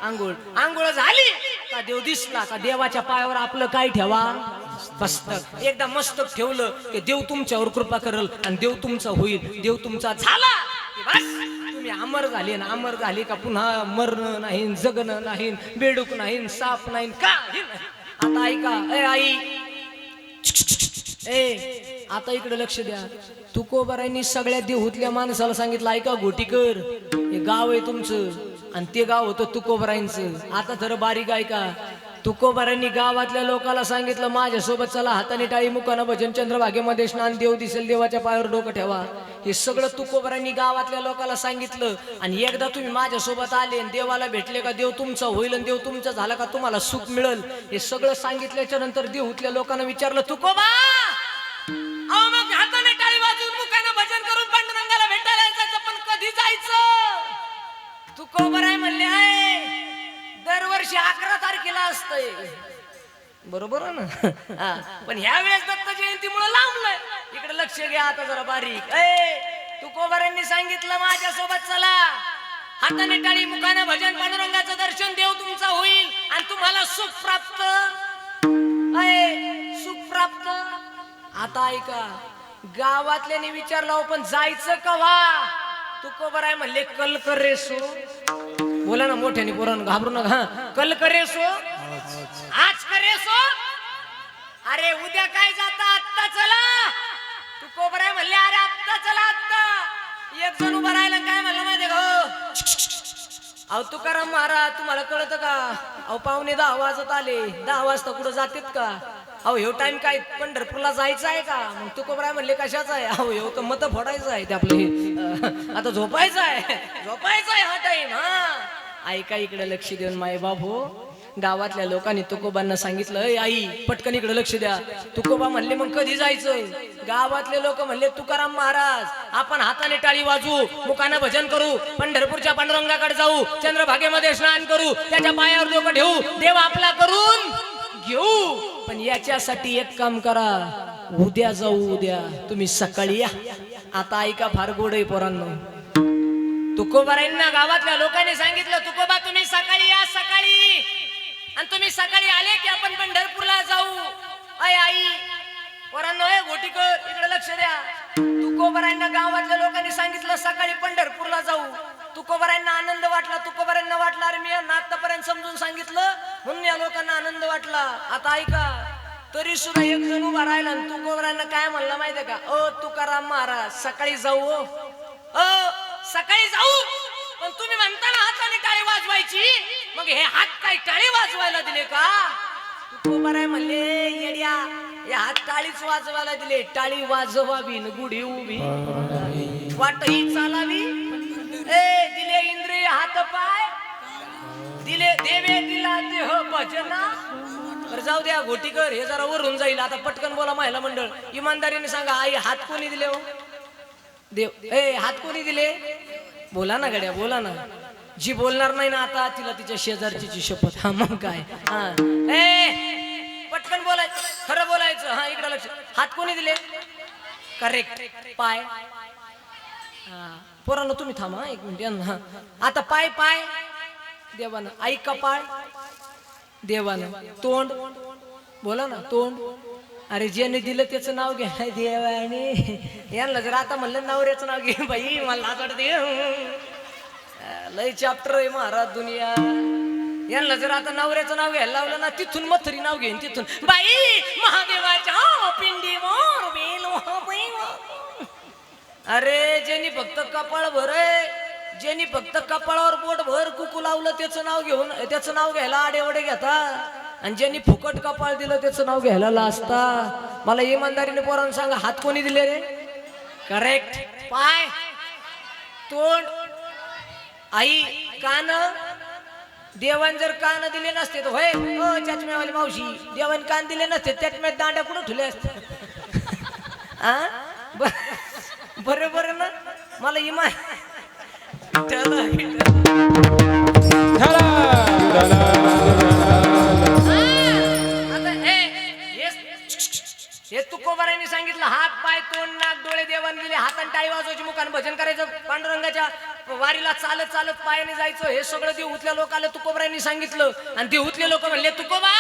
आंघोळ. आंघोळ झाली का देव दिसला का देवाच्या पायावर आपलं काय ठेवा, मस्तक. एकदा मस्तक ठेवलं की देव तुमच्यावर कृपा करल आणि देव तुमचा होईल. देव तुमचा झाला की बस तुम्ही अमर झाले ना. अमर झाले का पुन्हा मरण नाही, जगणं नाही, बेडूक नाही, साप नाही, काही नाही. आता ऐका ए आई, ए आता इकडे लक्ष द्या. तुकोबारांनी सगळ्या देहूतल्या माणसाला सांगितलं ऐका घोटीकर, हे गाव आहे तुमचं आणि ते गाव होतं तुकोबारांचं. आता तर बारीक ऐका. तुकोबारांनी गावातल्या लोकांना सांगितलं माझ्यासोबत चला, हाताने टाळी, मुखानं भजन, चंद्रभागेमध्ये स्नान, देव दिसेल, देवाच्या पायावर डोकं ठेवा. हे सगळं तुकोबारांनी गावातल्या लोकांना सांगितलं. आणि एकदा तुम्ही माझ्यासोबत आले आणि देवाला भेटले का देव तुमचा होईल आणि देव तुमचा झाला का तुम्हाला सुख मिळेल. हे सगळं सांगितल्याच्या नंतर देहूतल्या लोकांना विचारलं तुकोबा अहो मग हाताने टाळी वाजवून मुखानं भजन करून पांडुरंगाला भेटायला जायचं, पण कधी जायचं. तुकोबाराय म्हणले आहे दरवर्षी 11 तारखेला असतंय, बरोबर ना. पण ह्या वेळेस दत्त जयंतीमुळे लांबलंय. इकडे लक्ष घ्या आता जरा बारीक. तुकोबारांनी सांगितलं माझ्यासोबत चला, हाताने टाळी, मुखाने भजन, पांडुरंगाचं दर्शन, देव तुमचा होईल आणि तुम्हाला सुख प्राप्त, सुख प्राप्त. आता ऐका गावातल्याने विचारलं पण जायचं कव्हा. तुकोबाराय म्हणले कल करे सो, बोला ना मोठ्याने पोरांनो घाबरू नका. कल करे सो, आज करे सो, अरे उद्या काय जाता आत्ता चला. तुकोबाराय म्हणले अरे आत्ता चला आत्ता. एक जण उभा राहिला काय म्हणलं माहितीये का, अहो तुकाराम महाराज तुम्हाला कळतं का, अहो पावणे 10 वाजत आले, 10 वाजता कुठं जातेत का, अहो ह्यो टाइम काय पंढरपूरला जायचं आहे का. मग तुकोबाराय म्हणले कशाचा आहे, अहो ह्यो तर मत फोडायचं आहे ते आपले, आता झोपायचं आहे, झोपायचं आहे हा टाइम. हा ऐका इकडे लक्ष देऊन माय बाबू. गावातल्या लोकांनी तुकोबांना सांगितलं आई पटकन इकडे लक्ष द्या. तुकोबा म्हणले मग कधी जायचं. गावातले लोक म्हणले तुकाराम महाराज आपण हाताने टाळी वाजवू, मुखानं भजन करू, पंढरपूरच्या पांडुरंगाकडे जाऊ, चंद्रभागेमध्ये स्नान करू, त्याच्या पायावर डोकं ठेवू, देव आपला करून घेऊ. पण याच्यासाठी एक काम करा, उद्या जाऊ, उद्या तुम्ही सकाळी या. आता ऐका फार गोड आहे पोरांनो. तुकोबारांना गावातल्या लोकांनी सांगितलं तुकोबा तुम्ही सकाळी या, सकाळी. आणि तुम्ही सकाळी आले की आपण पंढरपूरला जाऊ. आई पोरांनो घोटीकर इकडे लक्ष द्या. तुकोबारांना गावातल्या लोकांनी सांगितलं सकाळी पंढरपूरला जाऊ. तुकोबारांना आनंद वाटला. तुकोबारांना वाटला अरे मी आतापर्यंत समजून सांगितलं म्हणून या लोकांना आनंद वाटला. आता ऐका तरी सुद्धा एक जण उभा राहिला आणि तुकोबारांना काय म्हणला माहितीये का, ओ तुकाराम महाराज सकाळी जाऊ, सकाळी जाऊ. पण तुम्ही म्हणता ना हाताने टाळी वाजवायची, मग हे हात काय टाळी वाजवायला दिले का. तुकोबाराय म्हणले येड्या हे हात टाळीच वाजवायला दिले. टाळी वाजवावी न गुढी उभी वाटही चालावी. दिले इंद्रिय हात पाय, दिले देवे दिला देह भजना. तर जाऊ द्या घोटीकर हे जरा वरून जाईल. आता पटकन बोला महिला मंडळ इमानदारीने सांगा आई हात कोणी दिले हो देव. हात कोणी दिले बोला ना गड्या बोला ना. जी बोलणार नाही ना आता तिला तिच्या शेजारची शपथ. हा मग काय. हा पटकन बोलायचं, खरं बोलायचं. हा इकडे लक्ष. हात कोणी दिले करेक्ट. पाय पोरांनो तुम्ही थांबा एक मिनिट. हा आता पाय पाय देवानं. आई कपाळ देवानं. तोंड बोला ना तोंड. अरे ज्याने दिलं त्याचं नाव घ्या देवाने. यांना जर आता म्हणलं नवऱ्याचं नाव घे बाई मला लाज वाटते. लय चॅप्टर आहे महाराज दुनिया. यांना जर आता नवऱ्याचं नाव घ्यायला लावलं ना तिथून मथुरी नाव घेईन तिथून बाई महादेवाच्या पिंडी मोर बेल. अरे ज्यांनी फक्त कपाळ भर ज्यांनी फक्त कपाळावर बोट भर कुकू लावलं त्याचं नाव घेऊन त्याचं नाव घ्यायला आडेवडे घेता. आणि ज्यांनी फुकट कपाळ दिलं त्याचं नाव घ्यायला लाजता. मला इमानदारीने पोरांना सांगा, हात कोणी दिले रे? करेक्ट. पाय, तोंड, आई, कान. देवान जर कान दिले नसते तर होय चष्म्यावाली मावशी, देवान कान दिले नसते चष्म्यात दांड्या कुठं ठुले असते? बरोबर ना. मला इमान हे तुकोबारांनी सांगितलं, हात पाय तोंड नाक डोळे देवाने दिले. हाताने टाळी वाजवायची, मुखाने भजन करायचं, पांडुरंगाच्या वारीला चालत चालत पायाने जायचं. हे सगळं देहूतल्या लोकांना तुकोबारांनी सांगितलं. आणि देहूतले लोक म्हणले, तुकोबा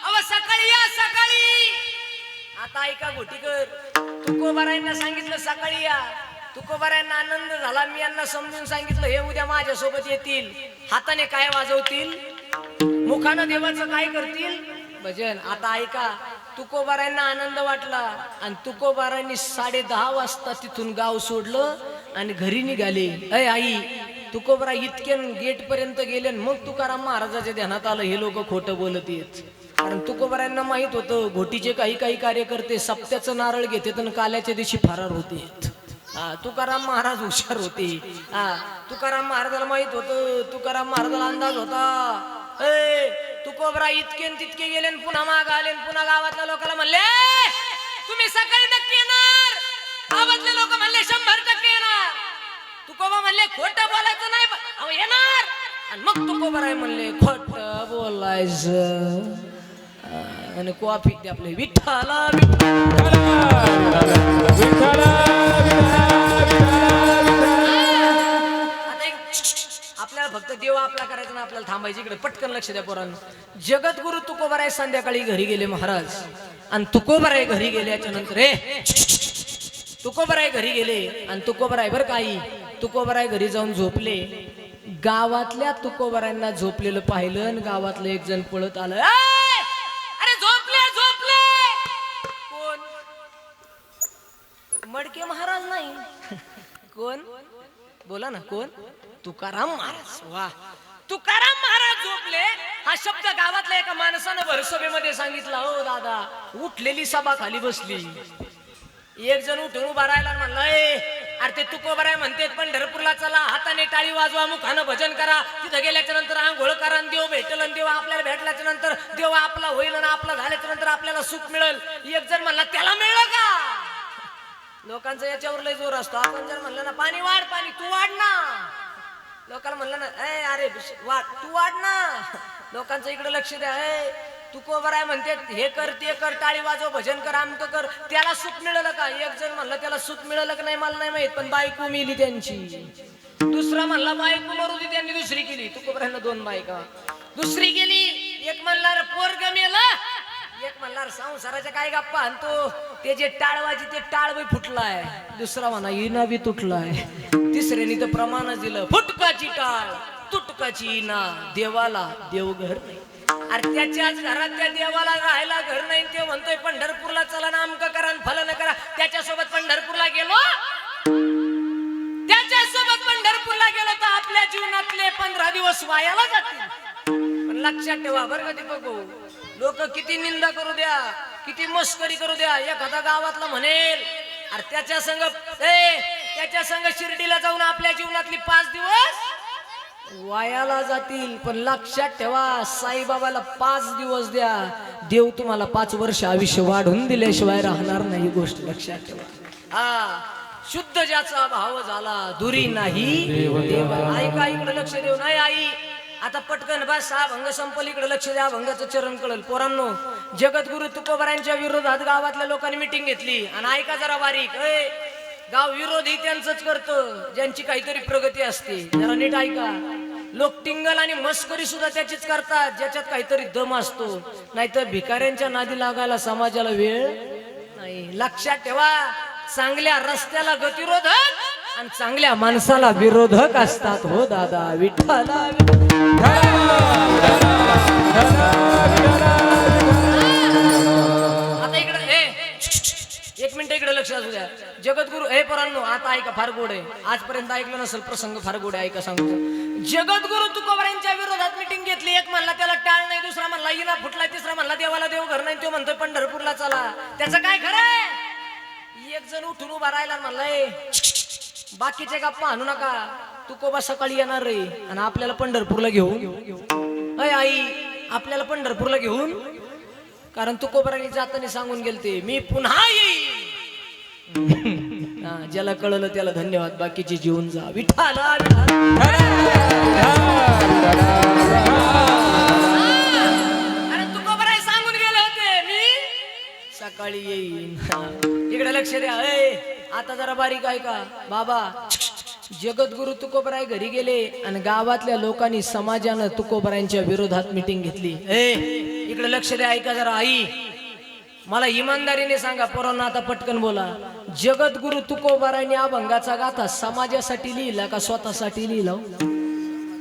अव सकाळी या, सकाळी. आता ऐका घोटीकर, तुकोबारांना सांगितलं सकाळी या. तुकोबारांना आनंद झाला. मी यांना समजून सांगितलं, हे उद्या माझ्या सोबत येतील. हाताने काय वाजवतील, मुखानं देवाचं काय करतील, भजन. आता ऐका, तुकोबारांना आनंद वाटला आणि तुकोबारांनी 10:30 वाजता तिथून गाव सोडलं आणि घरी निघाले. अय आई, तुकोबारा इतके गेट पर्यंत गेले. मग तुकाराम महाराजाच्या ध्यानात आलं, हे लोक खोटं बोलत आहेत. कारण तुकोबारांना माहित होतं, घोटीचे काही काही कार्यकर्ते सप्त्याचं नारळ घेतात आणि काल्याच्या दिवशी फरार होते. तुकाराम महाराज हुशार होते. तुकाराम महाराजाला माहित होतं, तुकाराम महाराजाला अंदाज होता. तुकोबरा इतके तितके गेले, पुन्हा माग आले. पुन्हा गावातल्या लोकांना म्हणले, तुम्ही सकाळी नक्की येणार? गावातले लोक म्हणले 100% येणार. तुकोबा म्हणले, खोटं बोलायचं नाही, अहो येणार. आणि मग तुकोबराय म्हणले, खोटं बोलायचं. आणि कॉफी दे आपले, विठ्ठला आपल्याला फक्त देव आपला करायचा ना, आपल्याला थांबायचं. इकडे पटकन लक्ष द्या पोरांनो. जगद्गुरु तुकोबाराय संध्याकाळी घरी गेले महाराज. आणि तुकोबाराय घरी गेल्याच्या नंतर तुकोबाराय घरी गेले आणि तुकोबाराय बरं काही तुकोबाराय घरी जाऊन झोपले. गावातल्या तुकोबारायांना झोपलेलं पाहिलं आणि गावातलं एक जण पळत आलं, अरे झोपले झोपले. कोण? मडके महाराज नाही. कोण? बोला ना, कोण? तुकाराम महाराज. वा, तुकाराम महाराज झोपले. हा शब्द गावातल्या एका माणसानं भरसभेमध्ये सांगितला. हो दादा, उठलेली सभा खाली बसली. एक जण उठून उभा राहिला, म्हणलं, अरे ते तुकोबाराय म्हणते पंढरपूरला चला, हाताने टाळी वाजवा, मुखानं भजन करा. तिथं गेल्याच्या नंतर आंघोळ करा, देव भेटल. आणि देव आपल्याला भेटल्याच्या नंतर देव आपला होईल आणि आपला झाल्याच्या नंतर आपल्याला सुख मिळेल. एक जण म्हणला, त्याला मिळलं का? लोकांचा याच्यावर लय जोर असतो. आपण जर म्हणलं ना, पाणी वाढ, पाणी तू वाढ ना. लोकांना म्हणलं ना, अरे वाढ, तू वाढ ना. लोकांचं इकडे लक्ष द्या. तुकोबाराय म्हणते हे कर ते कर, टाळी वाजव, भजन कर, आमक कर. त्याला सुख मिळालं का? एक जण म्हणलं, त्याला सुख मिळालं का नाही मला नाही माहित, पण बायको मिली त्यांची. दुसरा म्हणला, बायको मरू दे, त्यांनी दुसरी केली. तुकोबारायला 2 बायका. दुसरी गेली. एक म्हणला, पोरग मेलं. एक म्हणला, संसाराच्या काय गप्पा आणतो, ते जे टाळवाजी ते टाळबी फुटलाय. दुसरा म्हणा, इना बी तुटलाय. तिसऱ्याने तर प्रमाणच दिलं, फुटकाची टाळ तुटकाची इना, देवाला देवघर नाही. अरे त्याच्याच घरात त्या देवाला राहायला घर नाही. ते म्हणतोय पंढरपूरला चला, नामक करा, फलन करा. त्याच्यासोबत पंढरपूरला गेलो, त्याच्यासोबत पंढरपूरला गेलो तर आपल्या जीवनातले 15 दिवस वायाला जातील. पण लक्षात ठेवा बरं का दीपक भाऊ, लोक किती निंदा करू द्या, किती मस्करी करू द्या, एखादा गावातला म्हणेल अरे त्याच्या संग शिर्डीला जाऊन आपल्या जीवनातली 5 दिवस वायाला जातील. पण लक्षात ठेवा, साईबाबाला 5 दिवस द्या, देव तुम्हाला 5 वर्ष आयुष्य वाढून दिल्याशिवाय राहणार नाही. गोष्ट लक्षात ठेवा. शुद्ध ज्याचा भाव झाला दुरी नाही. ऐका, इकडे लक्ष देऊ. नाही आई, आता पटकन बस, हा भंग संपल, इकडे लक्ष द्या, भंगाचं चरण कळल. पोरांनो, जगद्गुरु तुकोबारायांच्या विरोधात गावातल्या लोकांनी मिटिंग घेतली. आणि ऐका जरा बारीक, गाव विरोधी त्यांचंच करतं ज्यांची काहीतरी प्रगती असते. जरा नीट ऐका. लोक टिंगल आणि मस्करी सुद्धा त्याचीच करतात ज्याच्यात काहीतरी दम असतो. नाहीतर भिकाऱ्यांच्या नादी लागायला समाजाला वेळ नाही. लक्षात ठेवा, चांगल्या रस्त्याला गतिरोधक आणि चांगल्या माणसाला विरोधक असतात. हो दादा, विठ्ठला. आता इकडे 1 मिनिट इकडे लक्ष असू द्या. द्या. जगद्गुरु हे पोरांनो, आता ऐका, फार गोड आहे. आजपर्यंत ऐकलं नसेल प्रसंग, फार गोड आहे, ऐका सांगतो. जगद्गुरु तुकोबारायांच्या विरोधात मिटिंग घेतली. एक म्हणला त्याला टाळ नाही, दुसरा म्हणला इना फुटला, तिसरा म्हणला देवाला देव घर नाही, तो म्हणतोय पंढरपूरला चला. त्याचं काय खरंय? एक जण उठून उभा राहिला, म्हणलाय बाकीचे गप्पा आणू नका, तुकोबा सकाळी येणार रे आणि आपल्याला पंढरपूरला घेऊन. अय आई, आपल्याला पंढरपूरला घेऊन, कारण तुकोबारांनी जाताना सांगून गेलते मी पुन्हा येईल. ज्याला कळलं त्याला धन्यवाद, बाकीचे जीवन जा. विठाला अरे तुकोबाराय सांगून गेले होते मी सकाळी येईन. इकडे लक्ष द्या. आता जरा बारीक ऐका बाबा. जगद्गुरु तुकोबाराय घरी गेले आणि गावातल्या लोकांनी समाजानं तुकोबारायांच्या विरोधात मिटिंग घेतली. इकडे लक्ष द्या, ऐका जरा. आई, मला इमानदारीने सांगा, पोरांना आता पटकन बोला. जगद्गुरु तुकोबारायांनी अभंगाचा गाथा समाजासाठी लिहिला का स्वतःसाठी लिहिला?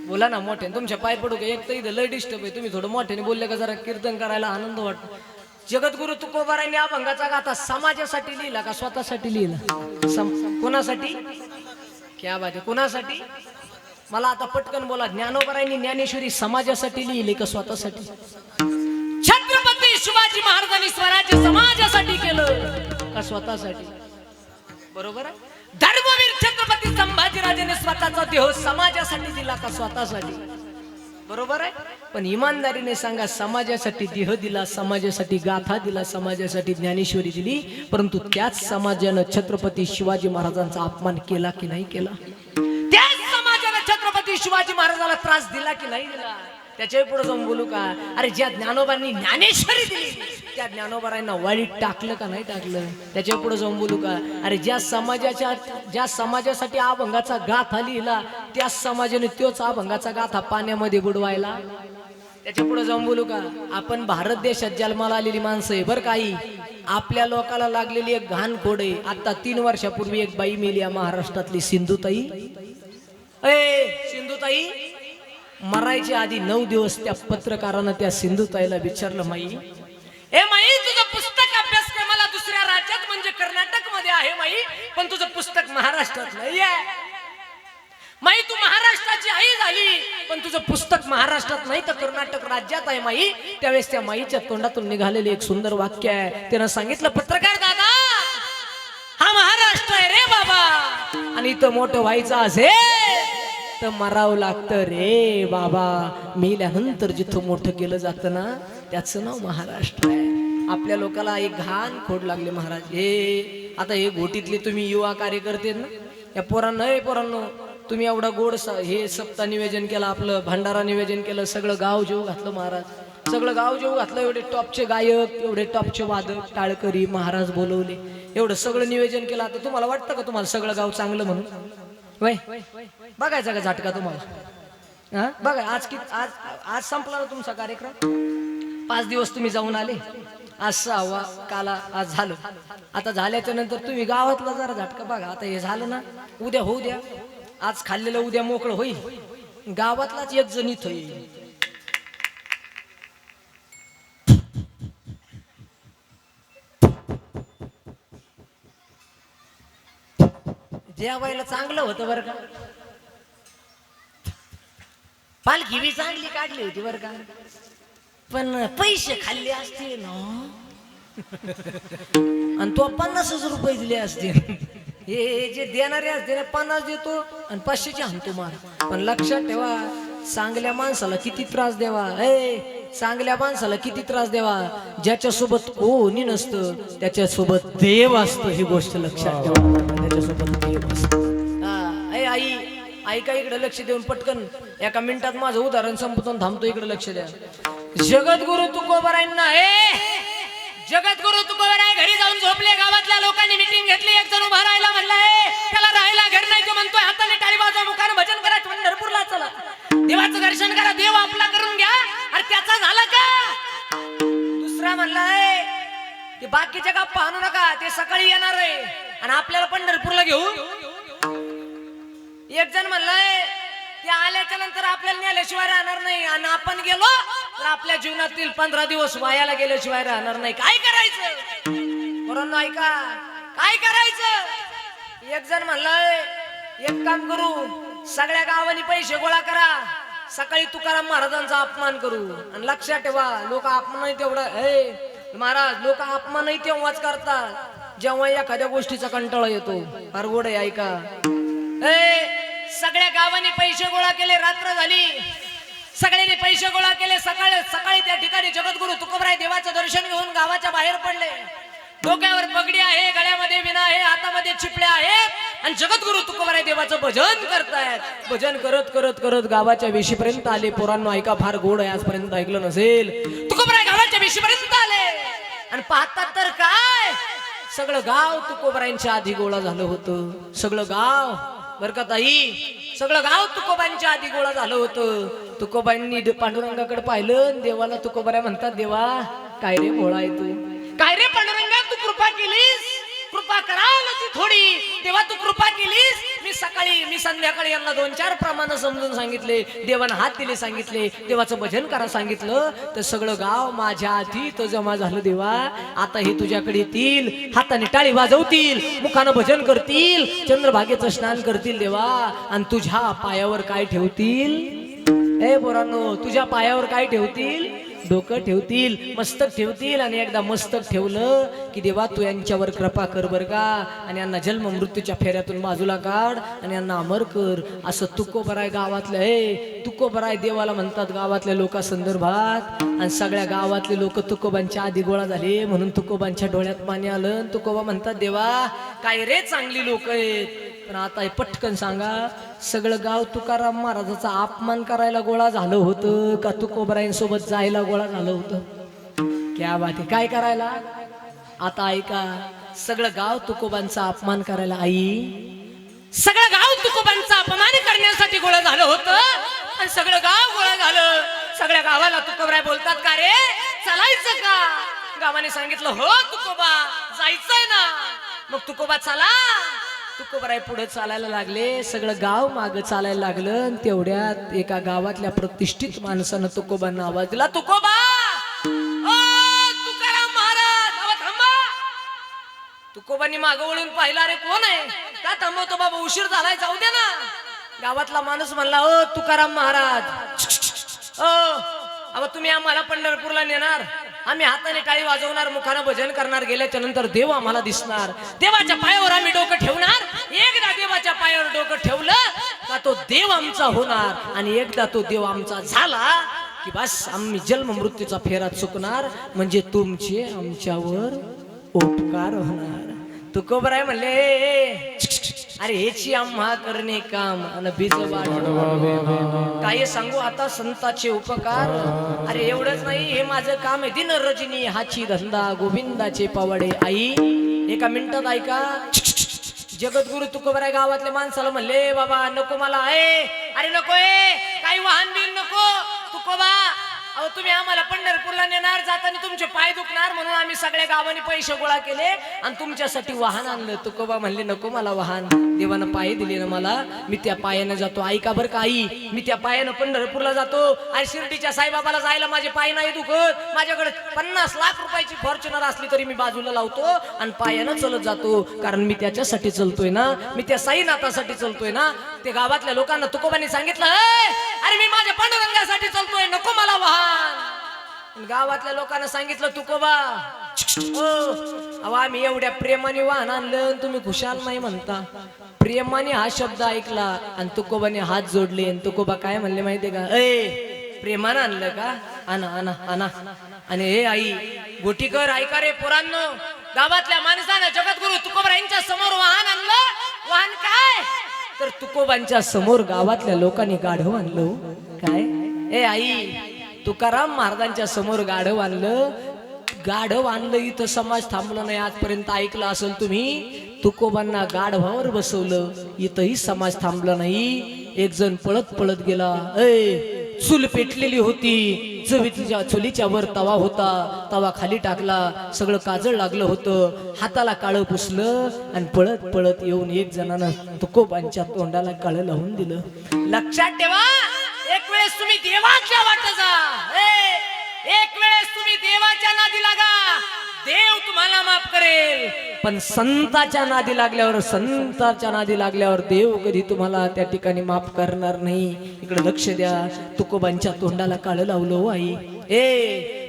बोला ना मोठ्याने, तुमच्या पाय पडू का? एक तर इथं लय डिस्टर्ब आहे, तुम्ही थोडं मोठ्याने बोलले का जरा कीर्तन करायला आनंद वाटतो. जगद्गुरु तुकोबारायांनी अभंगाचा गाथा समाजासाठी लिहिला का स्वतःसाठी लिहिला? कोणासाठी? क्या बात आहे, कोणासाठी? मला आता पटकन बोला. ज्ञानोबारायांनी ज्ञानेश्वरी समाजासाठी लिहिली का स्वतःसाठी? छत्रपती शिवाजी महाराजांनी स्वराज्य समाजासाठी केलं का स्वतःसाठी? बरोबर आहे. धर्मवीर छत्रपती संभाजीराजांनी स्वतःचा देह समाजासाठी दिला का स्वतःसाठी? बरोबर आहे. पण इमानदारीने सांगा, समाजासाठी देह दिला, समाजासाठी गाथा दिला, समाजासाठी ज्ञानेश्वरी दिली, परंतु त्याच समाजानं छत्रपती शिवाजी महाराजांचा अपमान केला की नाही केला? त्याच समाजानं छत्रपती शिवाजी महाराजांना त्रास दिला की नाही दिला? त्याच्या पुढे जाऊन बोलू का? अरे ज्या ज्ञानोबांनी ज्ञानेश्वरी दिली त्या ज्ञानोबारांना वाळीत टाकलं का नाही टाकलं? त्याच्या पुढे जाऊन बोलू का? अरे ज्या समाजासाठी अभंगाचा गाथा लिहिला त्याच समाजाने तोच अभंगाचा गाथा पाण्यामध्ये बुडवायला. त्याच्या पुढे जाऊन बोलू का? आपण भारत देशात जन्माला आलेली माणसं आहे बरं. काही आपल्या लोकाला लागलेली एक घाण खोड आहे. आता 3 वर्षापूर्वी एक बाई मेली या महाराष्ट्रातली, सिंधुताई. सिंधुताई मरायच्या आधी 9 दिवस त्या पत्रकारानं त्या सिंधुताईला विचारलं, माई तुझं पुस्तक अभ्यासक्रमाला दुसऱ्या राज्यात म्हणजे कर्नाटक मध्ये आहे माई, पण तुझं पुस्तक महाराष्ट्रात नाहीये. माई तू महाराष्ट्राची आई झाली, पण तुझं पुस्तक महाराष्ट्रात नाही तर कर्नाटक राज्यात आहे माई. त्यावेळेस त्या माईच्या तोंडातून निघालेले एक सुंदर वाक्य आहे. त्यानं सांगितलं, पत्रकार दादा, हा महाराष्ट्र आहे रे बाबा, आणि इथं मोठं व्हायचं असेल तर मरावं लागतं रे बाबा. मेल्यानंतर जिथं मोठं केलं जातं ना त्याचं नाव महाराष्ट्र आहे. आपल्या लोकाला एक घाण खोड लागले महाराज. आता हे घोटीतले तुम्ही युवा कार्यकर्ते ना, या पोरांनो तुम्ही एवढा गोड हे सप्ताह निवेदन केलं, आपलं भंडारा निवेदन केलं, सगळं गाव जेव घातलं महाराज, सगळं गाव जेव घातलं. एवढे टॉपचे गायक, एवढे टॉपचे वादक, टाळकरी महाराज बोलवले, एवढं सगळं निवेदन केलं. आता तुम्हाला वाटतं का तुम्हाला सगळं गाव चांगलं म्हणून? वय बघायचा का झटका तुम्हाला? बघा आज संपला ना तुमचा कार्यक्रम. 5 दिवस तुम्ही जाऊन आले, आज 6वा काला आज झालं. आता झाल्याच्या नंतर तुम्ही गावातला जरा झटका बघा. आता हे झालं ना, उद्या होऊ द्या. आज खाल्लेलं उद्या मोकळं होईल. गावातलाच एक जण इथं येईल. जेवायला चांगलं होतं बरं का, पालखी बी चांगली काढली होती बरं का, पण पैसे खाल्ले असते ना आणि तो 50 रुपये दिले असते. हे जे देणारे असते ना 50 देतो आणि 500ची आणतो मार. पण लक्षात ठेवा, चांगल्या माणसाला किती त्रास द्यावा, चांगल्या माणसाला किती त्रास द्यावा. ज्याच्यासोबत कोणी नसतं त्याच्यासोबत देव असतो, ही गोष्ट लक्षात ठेवा. त्याच्यासोबत देव असतो. आई ऐका, इकडे लक्ष देऊन पटकन एका मिनिटात माझं उदाहरण संपवून थांबतो. इकडे लक्ष द्या. जगद्गुरु तुकोबारायांना जगद्गुरु तुकोबाराय घरी जाऊन झोपले. गावातल्या लोकांनी मिटिंग घेतली. एक जण उभा राहायला म्हणलाय, त्याला राहायला घर नाही. तो म्हणतोय हाताने टाळी वाजवा, मुखाने भजन करा, पंढरपूरला चला, देवाचं दर्शन करा, देव आपला करून घ्या. अरे त्याचा झालं का? दुसरा म्हणलाय ते बाकीच्या का पाहू नका, ते सकाळी येणार आहे आणि आपल्याला पंढरपूरला घेऊ. एक जण म्हणलाय ते आल्याच्या नंतर आपल्याला नेल्याशिवाय राहणार नाही आणि आपण गेलो तर आपल्या जीवनातील 15 दिवस वायाला गेल्याशिवाय राहणार नाही. काय करायचं? पोरांनो ऐका, काय करायचं? एक जण म्हणलाय एक काम करू, सगळ्या गावांनी पैसे गोळा करा, सकाळी तुकाराम महाराजांचा अपमान करू. आणि लक्षात ठेवा, लोक अपमान तेवढं महाराज लोक अपमानही तेव्हाच करतात जेव्हा एखाद्या गोष्टीचा कंटाळा येतो. फार गोड आहे ऐका. सगळ्या गावांनी पैसे गोळा केले, रात्र झाली, सगळ्यांनी पैसे गोळा केले. सकाळी त्या ठिकाणी जगद्गुरु तुकोबराय देवाचं दर्शन घेऊन गावाच्या बाहेर पडले. डोक्यावर पगडी आहे, गळ्यामध्ये विणा आहे, हातामध्ये चिपळ्या आहेत आणि जगद्गुरु तुकोबराय देवाचं भजन करतायत. भजन करत करत करत गावाच्या वेशीपर्यंत आले. पोरांनो ऐका, फार गोड आहे, आजपर्यंत ऐकलं नसेल. तुकोबराय गावाच्या वेशीपर्यंत आले आणि पाहतात तर काय, सगळं गाव तुकोबरायांच्या आधी गोळा झालं होतं. सगळं गाव बर का ताई, सगळं गाव तुकोबांच्या आधी गोळा झालं होतं. तुकोबांनी पांडुरंगाकडे पाहिलं. देवाला तुकोबराय म्हणतात, देवा काय रे भोळा आहे तू, काय रे पांडुरंगा तू कृपा केलीस, कृपा करावं ती थोडी. देवा तू कृपा केलीस. मी संध्याकाळी यांना 2-4 प्रमाण समजून सांगितले, देवानं हात दिले सांगितले, देवाचं भजन करा सांगितलं, तर सगळं गाव माझ्या आधी तो जमा झालं. देवा आता हे तुझ्याकडे येतील, हाताने टाळी वाजवतील, मुखानं भजन करतील, चंद्रभागेचं स्नान करतील देवा, आणि तुझ्या पायावर काय ठेवतील? ए पोरांनो, तुझ्या पायावर काय ठेवतील? डोकं ठेवतील, मस्तक ठेवतील. आणि एकदा मस्तक ठेवलं की देवा तू यांच्यावर कृपा कर बर का, आणि यांना जन्म मृत्यूच्या फेऱ्यातून बाजूला काढ आणि यांना अमर कर. असं तुकोबराय गावातलं तुकोबराय देवाला म्हणतात गावातल्या लोकांसंदर्भात. आणि सगळ्या गावातले लोक तुकोबांच्या आधी गोळा झाले, म्हणून तुकोबांच्या डोळ्यात पाणी आलं. तुकोबा म्हणतात, देवा काय रे चांगली लोक आहेत, पण आता पटकन सांगा, सगळं गाव तुकाराम महाराजाचा अपमान करायला गोळा झालं होतं का तुकोबरायांसोबत जायला गोळा झालं होतं? क्या बात आहे. काय करायला? आता ऐका, सगळं गाव तुकोबांचा अपमान करायला, सगळं गाव तुकोबांचा अपमान करण्यासाठी गोळा झालं होतं. आणि सगळं गाव गोळा झालं. सगळ्या गावाला तुकोबराय बोलतात, का रे चालायचं का? गावाने सांगितलं, हो तुकोबा जायचंय ना. मग तुकोबा चला. तुकोबराय पुढे चालायला लागले, सगळं गाव मागं चालायला लागलं. तेवढ्यात एका गावातल्या प्रतिष्ठित माणसानं तुकोबांना आवाज दिला, तुकोबा ओ तुकाराम महाराज, थांबा. तुकोबांनी मागं वळून पाहिलं, अरे कोण आहे? का थांबवतो बाबा, उशीर झालाय, जाऊ दे ना. गावातला माणूस म्हणला, ओ तुकाराम महाराज, अहो तुम्ही आम्हाला पंढरपूरला नेणार, आम्ही हाताने टाळी वाजवणार, मुखानं भजन करणार, गेल्याच्या नंतर देव आम्हाला दिसणार, देवाच्या पायावर आम्ही डोकं ठेवणार. एकदा देवाच्या पायावर डोकं ठेवलं का तो देव आमचा होणार, आणि एकदा तो देव आमचा झाला की बस आम्ही जन्म मृत्यूचा फेरा चुकणार, म्हणजे तुमचे आमच्यावर उपकार होणार. तुकोबराय म्हणले, अरे हेची आम्हा करणे काम आणि बीज काय सांगू आता संताचे उपकार. अरे एवढंच नाही, हे माझं काम आहे, दिन रजनी हाची धंदा, गोविंदाचे पवाडे. आई एका मिनिटात ऐका, जगद्गुरु तुकोबराय गावातल्या माणसाला म्हणले, बाबा नको मला आहे. अरे नको काही वाहन बिन नको तुकोबा, अहो तुम्ही आम्हाला पंढरपूरला नेणार, जाताना तुमचे पाय दुखणार, म्हणून आम्ही सगळ्या गावांनी पैसे गोळा केले आणि तुमच्यासाठी वाहन आणलं. तुकोबा म्हणले, नको मला वाहन, देवानं पाय दिले ना मला, मी त्या पायानं जातो. ऐका बरं का आई, मी त्या पायानं पंढरपूरला जातो. आणि शिर्डीच्या साईबाबाला जायला माझे पाय नाही दुखत, माझ्याकडे 50 लाख रुपयाची फॉर्च्युनर असली तरी मी बाजूला लावतो आणि पायानं चलत जातो, कारण मी त्याच्यासाठी चलतोय ना, मी त्या साईनाथासाठी चलतोय ना. ते गावातल्या लोकांना तुकोबांनी सांगितलं, अरे मी माझ्या पांडुरंगासाठी चलतोय, नको मला वाहन. गावातल्या लोकांना सांगितलं, तुकोबा आम्ही एवढ्या प्रेमाने वाहन आणलं, तुम्ही खुशाल नाही म्हणता. प्रेमाने हा शब्द ऐकला आणि तुकोबाने हात जोडले. आणि तुकोबा काय म्हणले माहितीये का, प्रेमानं आणलं का, आणा आणा आणा. आणि हे आई गोटीकर, ऐका रे पोरांनो, गावातल्या माणसानं जगद्गुरु तुकोबरायांच्या समोर वाहन आणलं. वाहन काय, तर तुकोबांच्या समोर गावातल्या लोकांनी गाढव आणलं. काय आई, तुकाराम महाराजांच्या समोर गाढव आणलं. गाढव आणलं, इथं समाज थांबला नाही. आजपर्यंत ऐकलं असेल तुम्ही, तुकोबांना गाढवावर बसवलं, इथंही समाज थांबला नाही. एक जण पळत पळत गेला, चूल पेटलेली होती, चुलीच्या वर तवा होता, तवा खाली टाकला, सगळं काजळ लागलं होतं, हाताला काळं पुसलं आणि पळत पळत येऊन एक जणानं तुकोबांच्या तोंडाला काळं लावून दिलं. लक्षात ठेवा, एक वेळेस तुम्ही देवाच्या वाट जा, एक वेळेस तुम्ही देवाच्या नादी लागा, देव तुम्हाला माफ करेल. पण संताच्या नादी लागल्यावर देव कधी तुम्हाला त्या ठिकाणी माफ करणार नाही. इकडे लक्ष द्या. तुकोबांच्या तोंडाला काळं लावलं हो आई.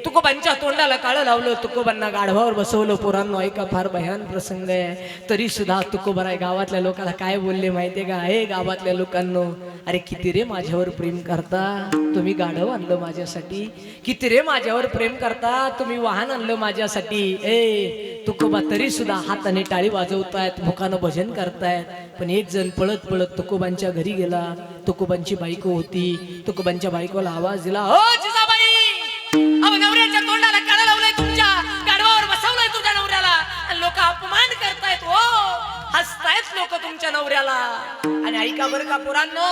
तुकोबांच्या तोंडाला काळं लावलं, तुकोबांना गाढवावर बसवलं. पोरांनो ऐका, फार भयान प्रसंग आहे. तरी सुद्धा तुकोबाराय गावातल्या लोकांना काय बोलले माहितीये का? हे गावातल्या लोकांनो, अरे किती रे माझ्यावर प्रेम करता तुम्ही, गाढव आणलं माझ्यासाठी. किती रे माझ्यावर प्रेम करता तुम्ही, वाहन आणलं माझ्यासाठी. तुकोबा तरी सुद्धा हाताने टाळी वाजवतायत, मुखानं भजन करतायत. पण एक जण पळत पळत तुकोबांच्या घरी गेला. तुकोबांची बायको होती. तुकोबांच्या बायकोला आवाज दिला, हो जिजाबाई, अहो नवऱ्याच्या तोंडाला काळं लावलंय, तुमच्या गाढवावर बसवलंय तुझ्या नवऱ्याला, आणि लोक अपमान करतायत हो, हसतायत लोक तुमच्या नवऱ्याला. आणि ऐका बरं का पोरांनो,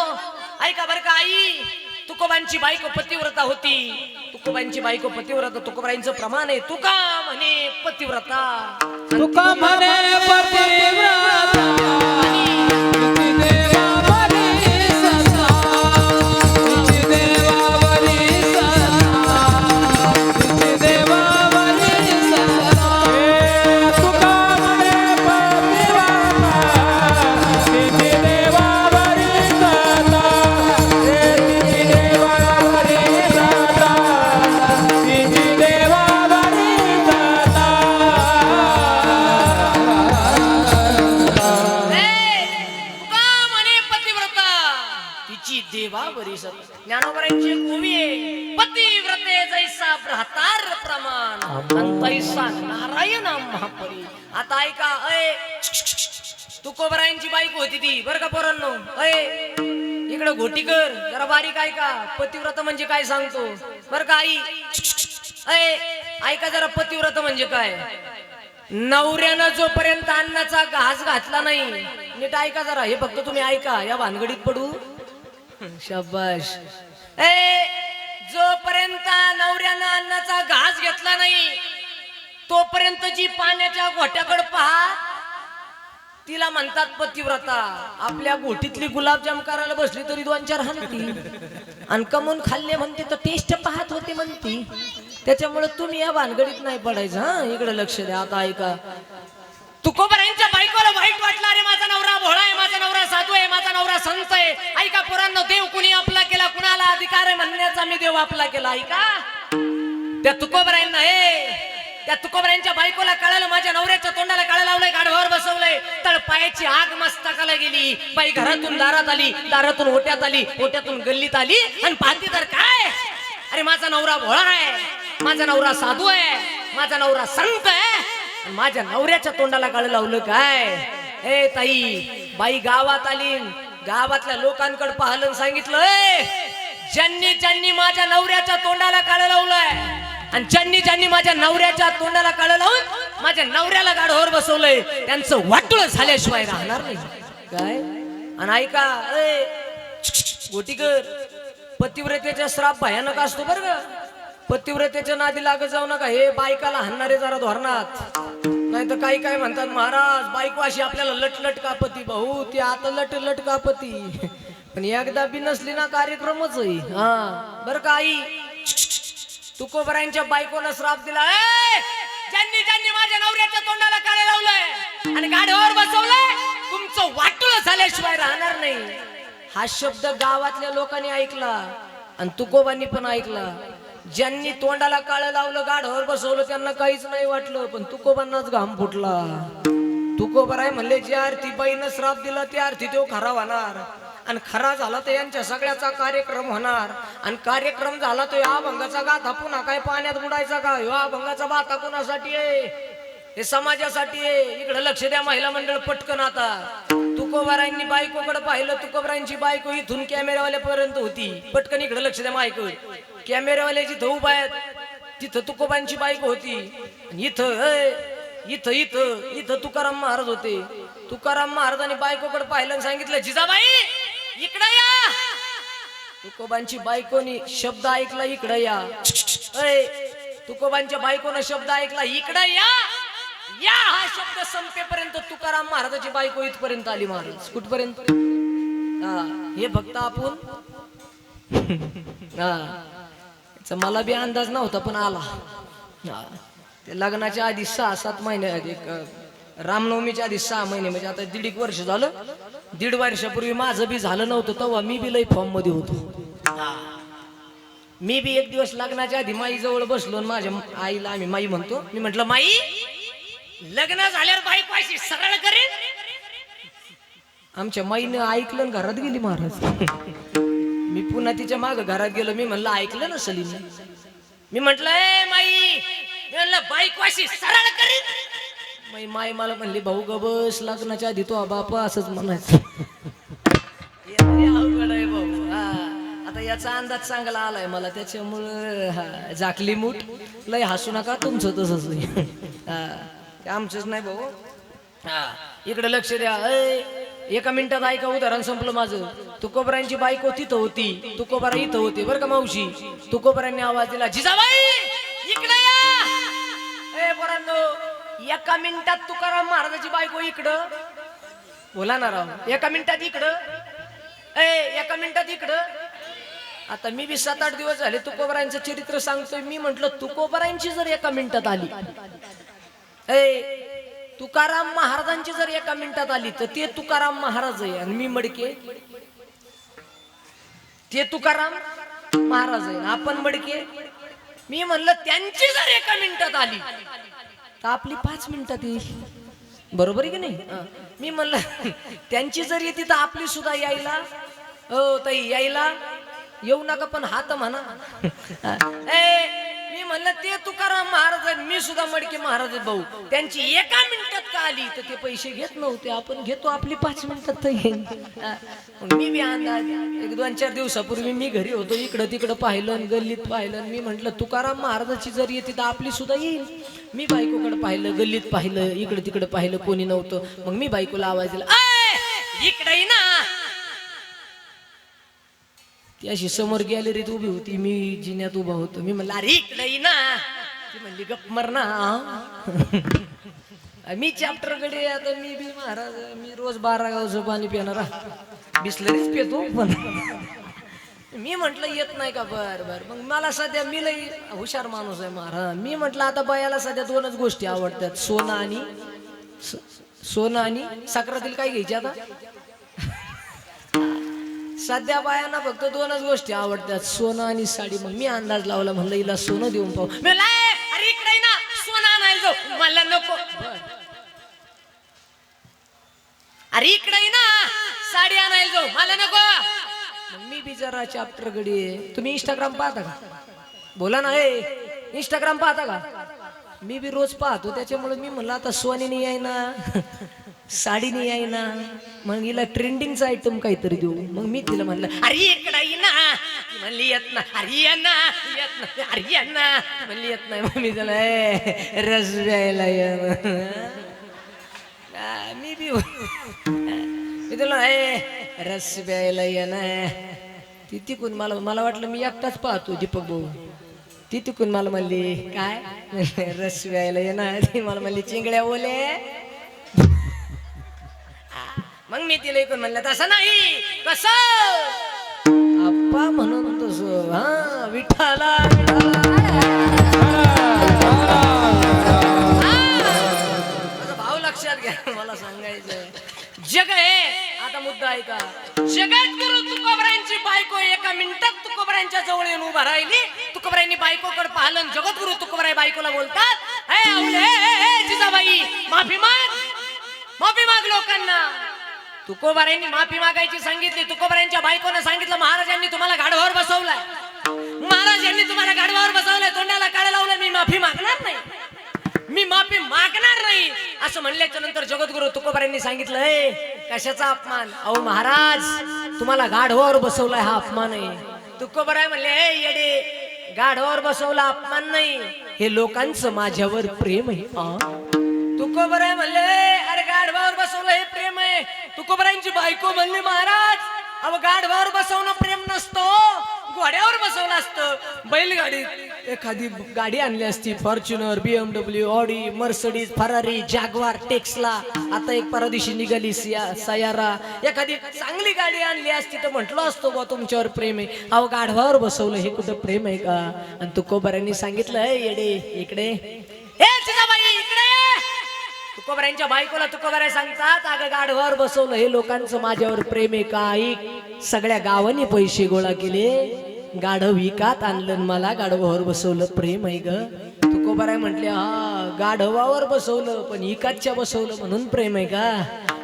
ऐका बरं का आई, तुकोबांची बायको पतिव्रता होती. तुकोबांची बायको पतिव्रता, तुकोबाईंचं प्रमाण आहे. तुका म्हणे पतिव्रता, तुका म्हणे पतिव्रता, ज्ञानोबरांची गोवी आहे, पतिव्रते जैसा भ्रातार प्रमाण, तैसा नारायण महापरी. आता ऐका, तुकोबरायांची बायको होती ती बरं का पोरांनो. इकडं घोटीकर जरा बारीक ऐका, पतिव्रता म्हणजे काय सांगतो बरं का आई. ऐका जरा, पतिव्रता म्हणजे काय. नवऱ्यानं जोपर्यंत अन्नाचा घास घातला नाही, नीट ऐका जरा, हे फक्त तुम्ही ऐका, या भानगडीत पडू. शाबाश. जोपर्यंत नवऱ्यानं अन्नाचा घास घेतला नाही, तोपर्यंत जी पाण्याच्या घोट्याकडे पहा, तिला म्हणतात पतिव्रता. आपल्या घोटीतली गुलाबजाम करायला बसली तरी 2-4 हाणती, आणि कमून खाल्ले म्हणते तर टेस्ट पाहत होते म्हणती. त्याच्यामुळे तुम्ही या भानगडीत नाही पडायचं. हा, इकडे लक्ष द्या. आता ऐका, तुकोबरायांच्या बायकोला वाईट वाटलं, अरे माझा नवरा भोळा आहे, माझा नवरा साधू आहे, माझा नवरा संत आहे. ऐका पोरांनो, देव कुणी आपला केला, कुणाला अधिकार आहे म्हणण्याचा मी देव आपला केला. ऐका, त्या तुकोबरायांना, त्या तुकोबरायांच्या बायकोला कळलं, माझ्या नवऱ्याच्या तोंडाला काळं लावलंय, गाढवावर बसवलंय. तर पायाची आग मस्तकाला गेली. बाई घरातून दारात आली, दारातून ओट्यात आली, ओट्यातून गल्लीत आली, आणि पाहती तर काय, अरे माझा नवरा भोळा आहे, माझा नवरा साधू आहे, माझा नवरा संत आहे, माझ्या नवऱ्याच्या तोंडाला काळं लावलं काय. ताई, बाई गावात आली, गावातल्या लोकांकडे पाहिलं, सांगितलं, ज्यांनी माझ्या नवऱ्याच्या तोंडाला काळं लावलंय, आणि ज्यांनी माझ्या नवऱ्याच्या तोंडाला काळं लावून माझ्या नवऱ्याला गाढवावर बसवलंय, त्यांचं वाटुळ झाल्याशिवाय राहणार नाही काय. आणि ऐका, गोटीकर, पतिव्रतेचा श्राप भयानक असतो बरं का. पतिव्रतेच्या नादी लागत जाऊ नका. हे बायकाला हाणणारे जरा धोरणात, नाही तर काही काय म्हणतात, महाराज बायको अशी आपल्याला लटलट कापती. भाऊ, ती आता लटलट कापती, पण एकदा बी नसली ना कार्यक्रमच आहे. हा बरं का आई, तुकोबरायांच्या बायकोनं श्राप दिला, ज्यांनी माझ्या नवऱ्याच्या तोंडाला काळे लावलंय आणि गाढवावर बसवलंय, तुमचं वाटुळ झाल्याशिवाय राहणार नाही. हा शब्द गावातल्या लोकांनी ऐकला आणि तुकोबांनी पण ऐकला. ज्यांनी तोंडाला काळं लावलं, गाढवावर बसवलं, त्यांना काहीच नाही वाटलं, पण तुकोबांनाच घाम फुटला. तुकोबराय म्हणले, ज्या अर्थी बाईनं श्राप दिला त्या अर्थी तो खरा होणार, आणि खरा झाला तर यांच्या सगळ्याचा कार्यक्रम होणार, आणि कार्यक्रम झाला तो या अभंगाचा गाथा पुन्हा काय पाण्यात बुडायचा का. ह्या अभंगाचा बाता कोणासाठी आहे, हे समाजासाठी आहे. इकडे लक्ष द्या महिला मंडळ पटकन. आता तुकोबरायांनी बायकोकडे पाहिलं, तुकोबरायांची बायको इथून कॅमेरावाल्यापर्यंत होती. पटकन इकडे लक्ष द्या, बायको कॅमेरावाल्याची जिथं उभा आहेत तिथं तुकोबांची बायको होती, आणि इथं इथं इथं तुकाराम महाराज होते. तुकाराम महाराजांनी बायकोकडे पाहिलं आणि सांगितलं, जिजाबाई इकडे या. तुकोबांची बायकोनी शब्द ऐकला, इकडे या. तुकोबांच्या बायकोनं शब्द ऐकला, इकडे या. या हा शब्द संपेपर्यंत तुकाराम महाराजाची बायको इथपर्यंत आली. महाराज कुठपर्यंत, हे फक्त आपण मला बी अंदाज नव्हता, पण आला. ते लग्नाच्या आधी 6-7 महिने रामनवमीच्या आधी 6 महिने म्हणजे आता 1.5 वर्ष झालं. 1.5 वर्षापूर्वी माझं बी झालं नव्हतं तेव्हा मी बी लई फॉर्म मध्ये होतो. मी बी एक दिवस लग्नाच्या आधी माई जवळ बसलो आणि माझ्या आईला आम्ही माई म्हणतो. मी म्हंटल माई लग्न झाल्यावर बायको अशी सरळ करेन. आमच्या माईनं ऐकलं आणि घरात गेली महाराज. मी पुन्हा तिच्या माग घरात गेलो. मी म्हणलं ऐकलं ना सलीम. मी म्हंटल ए माई, मी म्हणलं बायको अशी सरळ करेन. माई मला म्हणली भाऊ ग बस, लग्नाच्या आधी तो बापा असंच म्हणायचं. अवघड आहे भाऊ. आता याचा अंदाज चांगला आलाय मला, त्याच्यामुळं झाकली मूठ. लय हसू नका, तुमचं तसंच आमचंच नाही भाऊ. इकडे लक्ष द्या. एका मिनिटात ऐका, उदाहरण संपलं माझं. तुकोबरांची बायको तिथं होती, तुकोबरा इथं होते बरं का मावशी. तुकोबरांनी आवाज दिला जिजाबाई इकडे या. ए पोरांनो, एका मिनिटात तुकाराम महाराजाची बायको इकडं. बोला ना राव, एका मिनिटात इकडं. एका मिनिटात इकडं. आता मी बी 7-8 दिवस झाले तुकोबरांचं चरित्र सांगतोय. मी म्हंटल तुकोबरांची जर एका मिनिटात आली, तुकाराम महाराजांची जर एका मिनिटात आली तर ते तुकाराम महाराज आहे आणि मी मडके. ते तुकाराम महाराज आहे, आपण मडके. मी म्हणलं त्यांची जर एका मिनिटात आली तर आपली 5 मिनिटात येईल. बरोबर आहे की नाही? मी म्हणलं त्यांची जर येते तर आपली सुद्धा यायला. हो ताई यायला येऊ नका पण हात म्हणा. मी म्हणलं ते तुकाराम महाराज आहेत, मी सुद्धा मडके महाराज आहेत भाऊ. त्यांची एका मिनिटात का आली तर ते पैसे घेत नव्हते, आपण घेतो आपली 5 मिनिटात. मी बी अंदाज 1-2-4 दिवसापूर्वी मी घरी होतो. इकडं तिकडं पाहिलं, गल्लीत पाहिलं. मी म्हंटल तुकाराम महाराजाची जर येते तर आपली सुद्धा येईल. मी बायकोकडे पाहिलं, गल्लीत पाहिलं, इकडं तिकडं पाहिलं, कोणी नव्हतं. मग मी बायकोला आवाज दिला, इकडे ना. ती अशी समोर गॅलरीत उभी होती, मी जिन्यात उभा होतो. मी म्हणलं अरे इकडे ना. ती म्हणली गप मर ना. मी चॅप्टर कडे. आता मी बी महाराज, मी रोज 12 गावचं पाणी पिणार, बिस्लरीच पितो. पण मी म्हंटल येत नाही का? बर बर. मग मला सध्या, मी लई हुशार माणूस आहे महाराज. मी म्हंटल आता बायाला सध्या 2च गोष्टी आवडतात, सोनं आणि साखरातील काय घ्यायची आता. सध्या बायांना फक्त 2च गोष्टी आवडतात, सोनं आणि साडी. मग मी अंदाज लावला, म्हणलं हिला सोनं देऊन पाहू. अरे इकडे ना, सोनं आणायला जाऊ. मला नको. अरे इकडे ना, साडी आणायला जाऊ. मला नको. मग मी बी जरा चॅप्टर गडी. तुम्ही इंस्टाग्राम पाहता का? बोला ना. इंस्टाग्राम पाहता का? मी बी रोज पाहतो, त्याच्यामुळे मी म्हणलं आता सोनीने याय ना, साडीने याय ना, मग हिला ट्रेंडिंगचा आयटम काहीतरी देऊ. मग मी तिला म्हणलं अरे इकडे ना. म्हणली येत ना. अरे या ना, येत ना. अरे या ना. म्हणली येत नाही. मग मी त्याला रस द्यायला मी बी मी तुला रस प्यायला ये ना. ती तिकून मला वाटलं मी एकटाच पाहतो दीपक भाऊ. ती तिकून मला म्हणली काय रस प्यायला ये ना. ती मला म्हणली चिंगड्या बोले. मग मी तिला ऐकून म्हणलं तसं नाही, कसं आप्पा म्हणून तसं. हा विठाला भाव लक्षात घ्या. मला सांगायचंय जग आहे. आता मुद्दा ऐका. जगद्गुरु तुकोबरांची बायको एका मिनिटात तुकोबरांच्या जवळ येऊन उभा राहिली. तुकोबरांनी बायकोकडे पाहिलं. जगद्गुरु तुकोबराय बायकोला बोलतात जिजाबाई माफी माग, माफी माग लोकांना. तुकोबरांनी माफी मागायची सांगितली. तुकोबरांच्या बायकोने सांगितलं महाराजांनी तुम्हाला गाढवावर बसवलाय, महाराजांनी तुम्हाला गाढवावर बसवलाय, तोंडाला काळं लावलं. मी माफी मागणार नाही, मी माफी मागणार नाही असं म्हणल्याच्या नंतर जगद्गुरु तुकोबरांनी सांगितलं कशाचा अपमान. अहो महाराज तुम्हाला गाढवावर बसवलाय हा अपमान आहे. तुकोबराय म्हणले येडे, गाढवावर बसवला अपमान नाही, हे लोकांचं माझ्यावर प्रेम आहे. तुकोबराय म्हणले अरे गाढवावर बसवलं हे प्रेम आहे. तुकोबरांची बायको म्हणली महाराज अहो गाढवावर बसवणं प्रेम नसतो, घोड्यावर बसवलं असतं. बैलगाडी एखादी गाडी आणली असती, फॉर्च्युनर, BMW, ऑडी, मर्सिडीज, फरारी, जॅग्वार, टेक्सला. आता एक परदेशी निघाली सयारा. एखादी चांगली गाडी आणली असती तर म्हटलं असतो बा तुमच्यावर प्रेम आहे. अहो गाढवावर बसवलं हे कुठं प्रेम आहे का? आणि तुकोबरांनी सांगितलं येडे इकडे, हे जिजाबाई इकडे. तुकोबरायांच्या बायकोला तुकोबराय सांगतात, अगं गाढवावर बसवलं, हे लोकांचं माझ्यावर प्रेम आहे का? ऐक, सगळ्या गावाने पैसे गोळा केले, गाढव विकात आणलं, मला गाढवावर बसवलं, प्रेम आहे ग? तुकोबराय म्हटले, हा गाढवावर बसवलं पण इकातच्या बसवलं म्हणून प्रेम आहे का?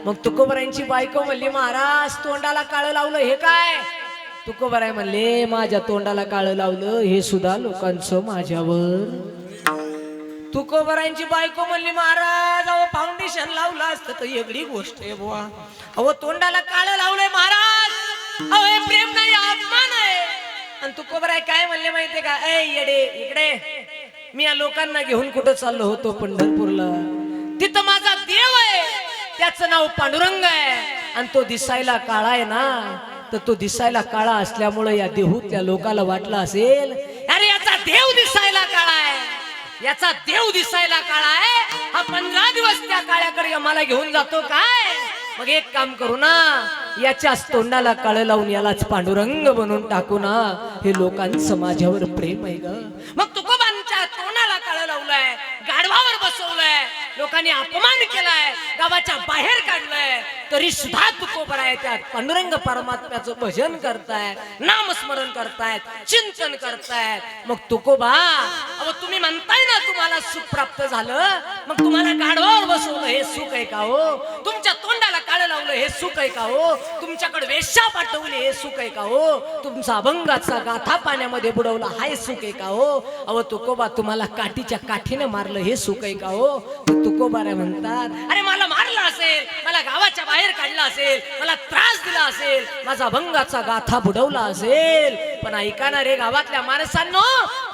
मग तुकोबरायांची बायको म्हणली, महाराज तोंडाला काळं लावलं हे काय? तुकोबराय म्हणले, माझ्या तोंडाला काळं लावलं हे सुद्धा लोकांचं माझ्यावर. तुकोबरायांची बायको म्हणली, महाराज अहो फाउंडेशन लावलं असतं तर वेगळी गोष्ट आहे बुवा, अहो तोंडाला काळं लावलंय महाराज, अहो हे प्रेम नाही अपमान आहे. आणि तुकोबराय काय म्हणले माहितीये का? ए येडे इकडे, मी या लोकांना घेऊन कुठं चाललो होतो पंढरपूरला, तिथं माझा देव आहे, त्याचं नाव पांडुरंग आहे, आणि तो दिसायला काळा आहे ना, तर तो दिसायला काळा असल्यामुळे या देहूतल्या लोकाला वाटलं असेल, अरे याचा देव दिसायला काळा आहे, याचा देव दिसायला काळा आहे, हा 15 दिवस त्या काळ्याकडे मला घेऊन जातो काय? मग एक काम करू ना, याच्याच तोंडाला काळं लावून यालाच पांडुरंग बनवून टाकू ना, हे लोकांचं माझ्यावर प्रेम आहे ग. मग तुकोबांच्या तोंडाला काळं लावलंय, गाढवावर बसवलंय, लोकांनी अपमान केलाय, गावाच्या बाहेर काढलंय, तरी सुद्धा तुकोबराय त्यात पांडुरंग परमात्म्याचं भजन करतायत, नामस्मरण करतायत, चिंतन करतायत. मग तुकोबा, अहो तुम्ही म्हणताय ना तुम्हाला सुख प्राप्त झालं, मग तुम्हाला गाढवावर बसवलं हे सुख आहे का हो? तुमच्या तोंडाला काळं लावलं हे सुख आहे का हो? तुमच्याकडे वेश्या पाठवली हे सुख आहे का हो? तुमचा अभंगाचा गाथा पाण्यामध्ये बुडवला हाय सुख आहे का हो? अहो तुकोबा, तुम्हाला काठीच्या काठीने मारलं हे सुख आहे का हो? तुकोबारे म्हणतात, अरे मला मारलं असेल, मला गावाच्या बाहेर काढलं असेल, मला त्रास दिला असेल, माझा अभंगाचा गाथा बुडवला असेल, पण ऐका ना रे गावातल्या माणसांनो,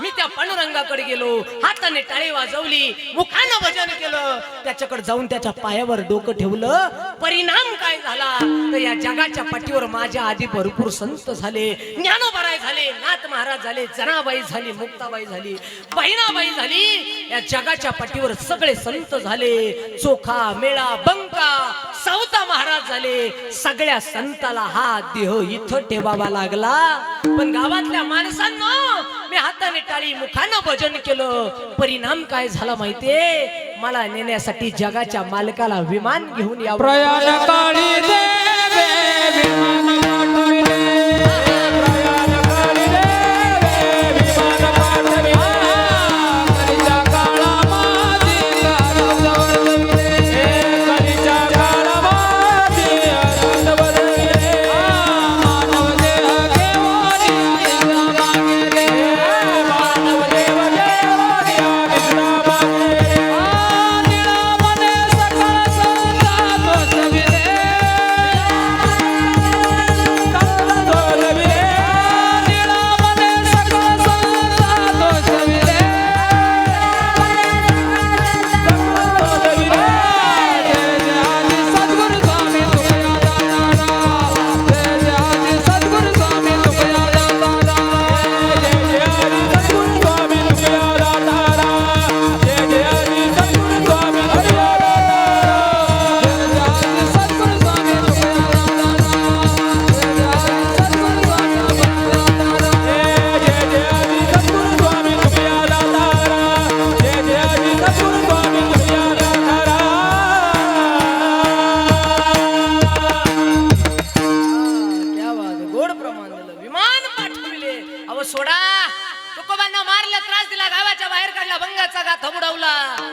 मी त्या पांडुरंगाकडे गेलो, हाताने टाळी वाजवली, मुखानं भजन केलं, त्याच्याकडे जाऊन त्याच्या पायावर डोकं ठेवलं, परिणाम काय झाला? तर या जगाच्या पाठीवर माझ्या आधी भरपूर संत झाले, ज्ञानोबराय झाले, नाथ महाराज झाले, जनाबाई झाली, मुक्ताबाई झाली, बहिणाबाई झाली, या जगाच्या पाठीवर सगळे संत झाले, चोखा मेळा बंका सावता महाराज झाले, सगळ्या संताला हा देह इथं ठेवावा लागला. पण गावातल्या माणसांनो, मी हाताने टाळी मुखानं भजन केलं, परिणाम काय झाला माहितीये? मला नेण्यासाठी जगाच्या मालकाला विमान घेऊन यावं. प्रयाण काळी देवे विमान पाठविले, प्रयाण काळी देवे विमान पाठविले, कलीच्या काळामध्ये आनंद वर्धविले, कलीच्या काळामध्ये आनंद वर्धविले, मानव देह घेऊन कृष्णा मागे, मानव देह घेऊन कृष्णा मागे,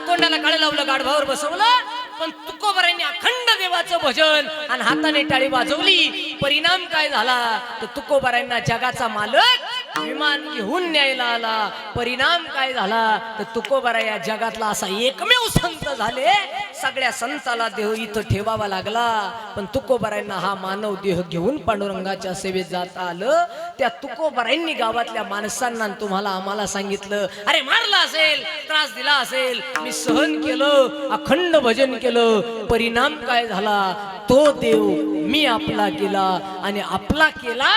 तोंडाला काळं लावलं, गाढवावर बसवलं, पण तुकोबरायांनी अखंड देवाचं भजन आणि हाताने टाळी वाजवली, परिणाम काय झाला? तर तुकोबरायांना जगाचा मालक विमान घेऊन न्यायला आला. परिणाम काय झाला? तर तुकोबराय या जगातला असा एकमेव संत झाले, सगळ्या संताला देह इथं ठेवावा लागला, पण तुकोबरायांना हा मानव देह घेऊन पांडुरंगाच्या सेवेत जाता आलं. त्या तुकोबरायांनी गावातल्या माणसांना तुम्हाला आम्हाला सांगितलं, अरे मारला असेल, त्रास दिला असेल, मी सहन केलं, अखंड भजन केलं, परिणाम काय झाला? तो देव मी आपला केला आणि आपला केला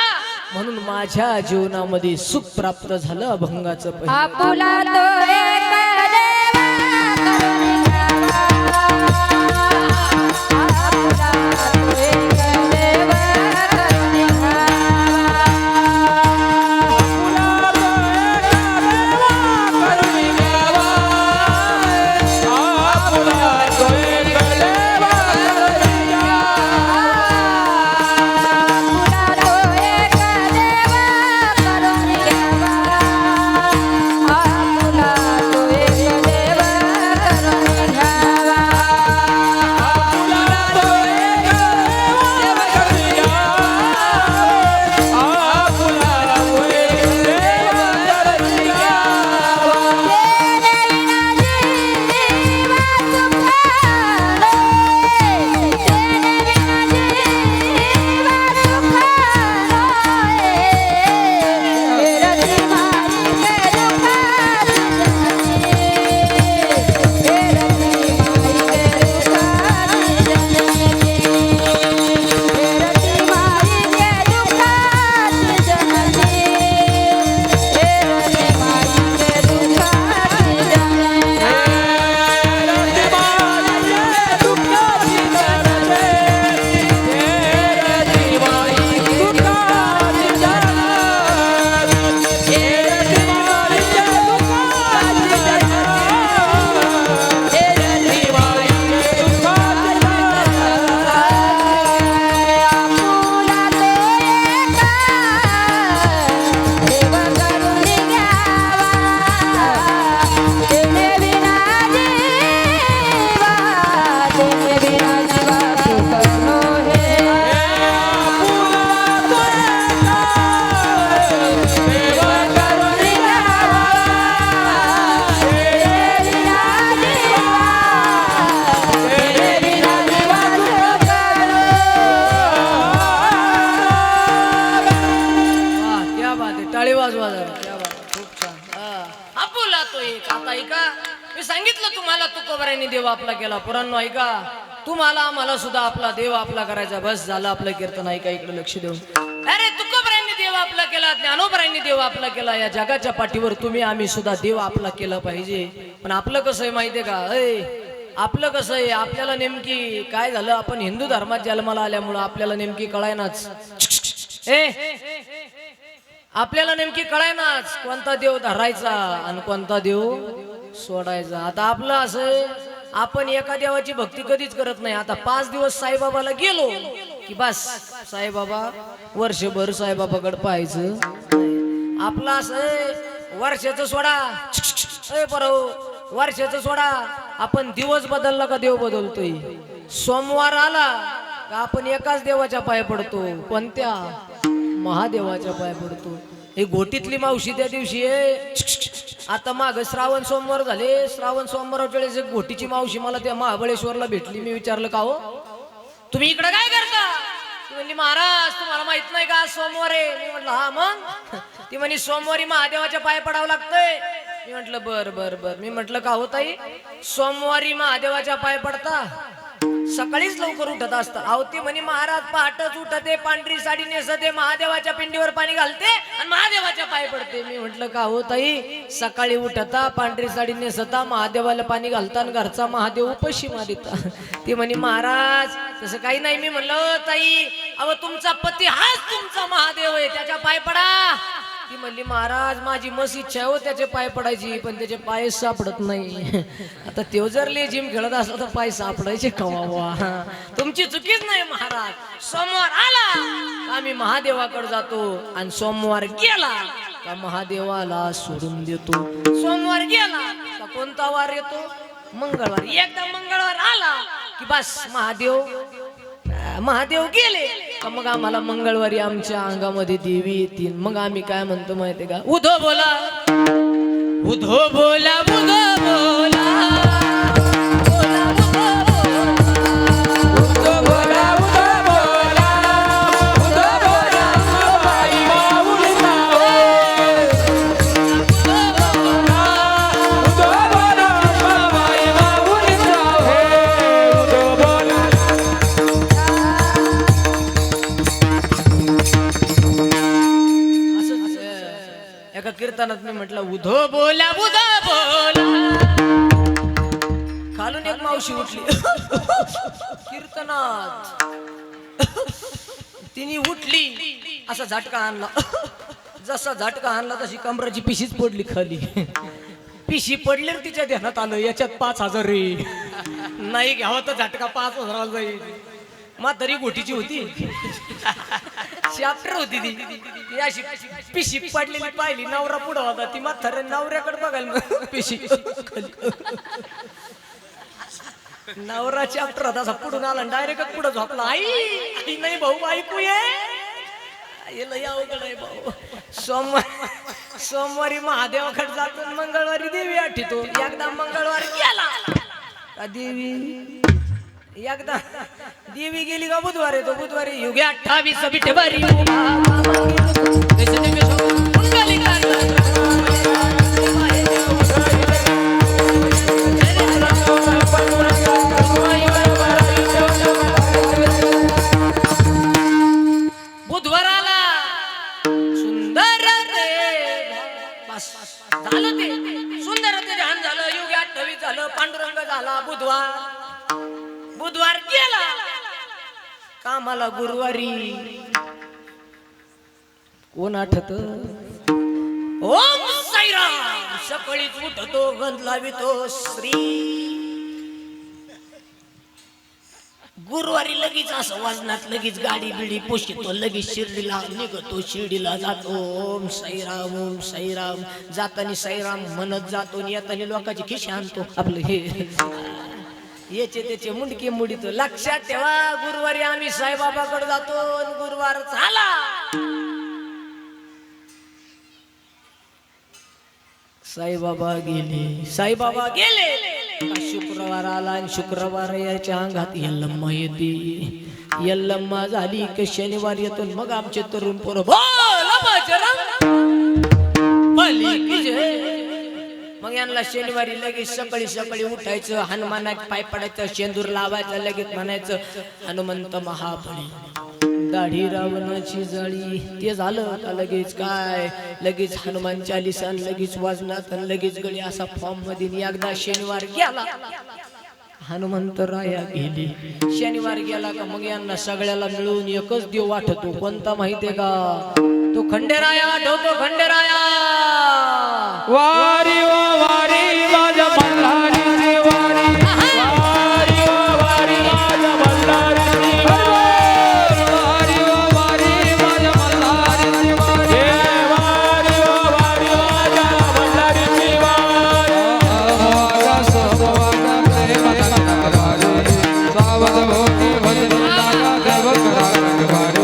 म्हणून माझ्या जीवनामध्ये सुख प्राप्त झालं. अभंगाचं आपुला तो एक देवा करुणी द्यावा, आपुला तो एक देवा करुणी द्यावा, आपुला तो एक देवा करुणी द्यावा, आपुला तो एक ज्ञानोबरांनी देव आपला केला. पुराण ऐका, तुम्हाला आम्हाला सुद्धा आपला देव आपला करायचा. बस झालं आपलं कीर्तन ऐका, इकडे लक्ष देऊन. अरे तुकोबरांनी देव आपला केला, ज्ञानोबरांनी देव आपला केला. या जगाच्या पाठीवर तुम्ही आम्ही सुद्धा देव आपला केला पाहिजे. पण आपलं कसं आहे माहितीये का, आपलं कसं आहे, आपल्याला नेमकी काय झालं, आपण हिंदू धर्मात जन्माला आल्यामुळं आपल्याला नेमकी कळायनाच. आपल्याला नेमकी कळायनाच कोणता देव धरायचा आणि कोणता देव सोडायचा. आता आपलं असं, आपण एका देवाची भक्ती कधीच करत नाही. आता 5 दिवस साईबाबाला गेलो की बस साईबाबा, वर्षभर साईबाबाकडे पाहायचं. आपलं असं वर्षाचं सोडा, वर्षाचं सोडा, आपण दिवस बदलला का देव बदलतोय. सोमवार आला का आपण एकाच देवाच्या पाय पडतो. कोणत्या? महादेवाच्या पाय पडतो. ही घोटीतली मावशी त्या दिवशी आता माग श्रावण सोमवार झाले, श्रावण सोमवाराच्या वेळेस एक घोटीची मावशी मला त्या महाबळेश्वरला भेटली. मी विचारलं का हो तुम्ही इकडे काय करता? ती म्हणली महाराज तुम्हाला माहित नाही का सोमवार आहे. मी म्हटलं हा मग. ती म्हणे सोमवारी महादेवाच्या पाय पडावं लागतंय. मी म्हटलं बर बर बर. मी म्हटलं का हो ताई, सोमवारी महादेवाच्या पाय पडता, सकाळीच लवकर उठत असतं. अहो ती म्हणे महाराज पहाटच उठते, पांढरी साडी नेसते, महादेवाच्या पिंडीवर पाणी घालते आणि महादेवाच्या पाय पडते. मी म्हटलं का हो ताई, सकाळी उठता, पांढरी साडी नेसता, महादेवाला पाणी घालता आणि घरचा महादेव उपाशी मारिता. ती म्हणे महाराज तसं काही नाही. मी म्हणलं ताई, अहो तुमचा पती हाच तुमचा महादेव आहे, त्याच्या पाय पडा. ती म्हणली महाराज माझी मस्त इच्छा हो त्याचे पाय पडायची, पण त्याचे पाय सापडत नाही. आता तो जर लेझिम खेळत असला तर पाय सापडायचे कवा. तुमची चुकीच नाही महाराज. सोमवार आला आम्ही महादेवाकडे जातो आणि सोमवार गेला का महादेवाला सोडून देतो. सोमवार गेला का कोणता वार येतो? मंगळवार. एकदा मंगळवार आला की बस महादेव गेले का मग आम्हाला मंगळवारी आमच्या अंगामध्ये देवी येतील. मग आम्ही काय म्हणतो माहितीये का, उधो बोला उधो बोला उधो बोला कीर्तनात मी म्हटलं उधो बोला उधो बोला. खालून एक मावशी उठली कीर्तनात. तिने उठली असा झटका आणला. जसा झटका आणला तशी कमराची पिशीच पडली खाली. पिशी पडल्यावर तिच्या ध्यानात आलं याच्यात 5,000 रे. नाही घ्यावा तर झटका 5,000 जाईल. म्हातारी गोटीची होती, चॅप्टर होती ती. अशी पिशी पडलेली पाहिली, नवरा पुढं होता, ती म्हाताऱ्या नवऱ्याकडे बघायला पिशी नवरा चॅप्टर होता, असा पुढून आला डायरेक्ट पुढं झोपला. आई नाही भाऊ ऐकू ये लय अवघड आहे भाऊ. सोमवारी महादेवाकडे जातो, मंगळवारी देवी आठवतो. एकदा मंगळवार गेला का देवी, एकदा देवी गेली का बुधवार येतो. बुधवारी युगे 28 बिटेबारी बुधवार आला सुंदर बस झालं ते सुंदर ते ध्यान झालं. युगे 28 झालं, पांडुरंग झाला. बुधवार गेला कामाला. गुरुवारी कोण आठवत? ओम साईराम. सकाळीच उठतो, गंध लावितो श्री. गुरुवारी लगेच असं वाजनात लगेच गाडी बिडी पोषितो, लगेच शिर्डीला निघतो, शिर्डीला जातो. ओम साईराम ओम साईराम. जातानी साईराम म्हणत जातो, येतानी लोकांची खिशी आणतो. आपलं हे याचे त्याचे मुंडके मुडीतो. लक्षात ठेवा, गुरुवारी आम्ही साईबाबाकडे जातो. गुरुवार झाला साईबाबा गेले. शुक्रवार आला आणि शुक्रवार याच्या अंगात यल्लम्मा येते. यल्लम्मा झाली की शनिवार येतो. मग आमचे तरुण पोरं मग यांना शनिवारी लगेच सकाळी सकाळी उठायचं, हनुमानात पाय पडायचं, शेंदूर लावायचं, लगेच म्हणायचं हनुमंत महाबळी, दाढी रावणाची जाळी. ते झालं का लगेच काय, लगेच हनुमान चालीसा, लगेच वाजनात, लगेच गळी असा फॉर्म मध्ये. एकदा शनिवार गेला, हनुमंत राया गेली. शनिवार गेला का मग यांना सगळ्याला मिळून एकच देव वाटतो. कोणता माहितीये का? तो खंडेराया आठवतो. खंडेराया वारी ओ वारी माझ्या मल्हारीची वारी, वारी ओ वारी माझ्या मल्हारीची वारी, वारी ओ वारी माझ्या मल्हारीची वारी, वारी ओ वारी माझ्या मल्हारीची वारी. माझा सोमवार प्रेम वारी, सावध भोगी भजनी लागा देव करा वारी.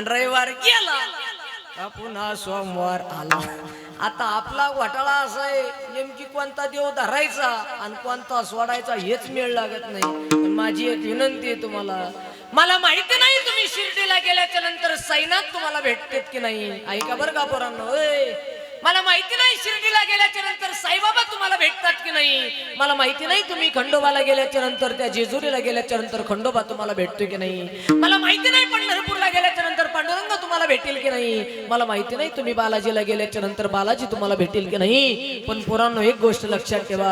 रविवार गेला का पुन्हा सोमवार आला. आता आपला घोटाळा असा आहे, नेमकी कोणता देव धरायचा आणि कोणता सोडायचा हेच मेळ लागत नाही. पण माझी एक विनंती आहे तुम्हाला, मला माहिती नाही तुम्ही शिर्डीला गेल्याच्या नंतर साईनाथ तुम्हाला भेटतात की नाही. ऐका बरं का पोरांनो, मला माहिती नाही शिर्डीला गेल्याच्या नंतर साईबाबा तुम्हाला भेटतात की नाही. मला माहिती नाही तुम्ही खंडोबाला गेल्याच्या नंतर, त्या जेजुरीला गेल्याच्या नंतर खंडोबा तुम्हाला भेटतोय की नाही. मला माहिती नाही पंढरपूरला गेल्याच्या नंतर पांडुरंग तुम्हाला भेटेल की नाही. मला माहिती नाही तुम्ही बालाजीला गेल्याच्या नंतर बालाजी तुम्हाला भेटेल की नाही. पण पोरांनो एक गोष्ट लक्षात ठेवा,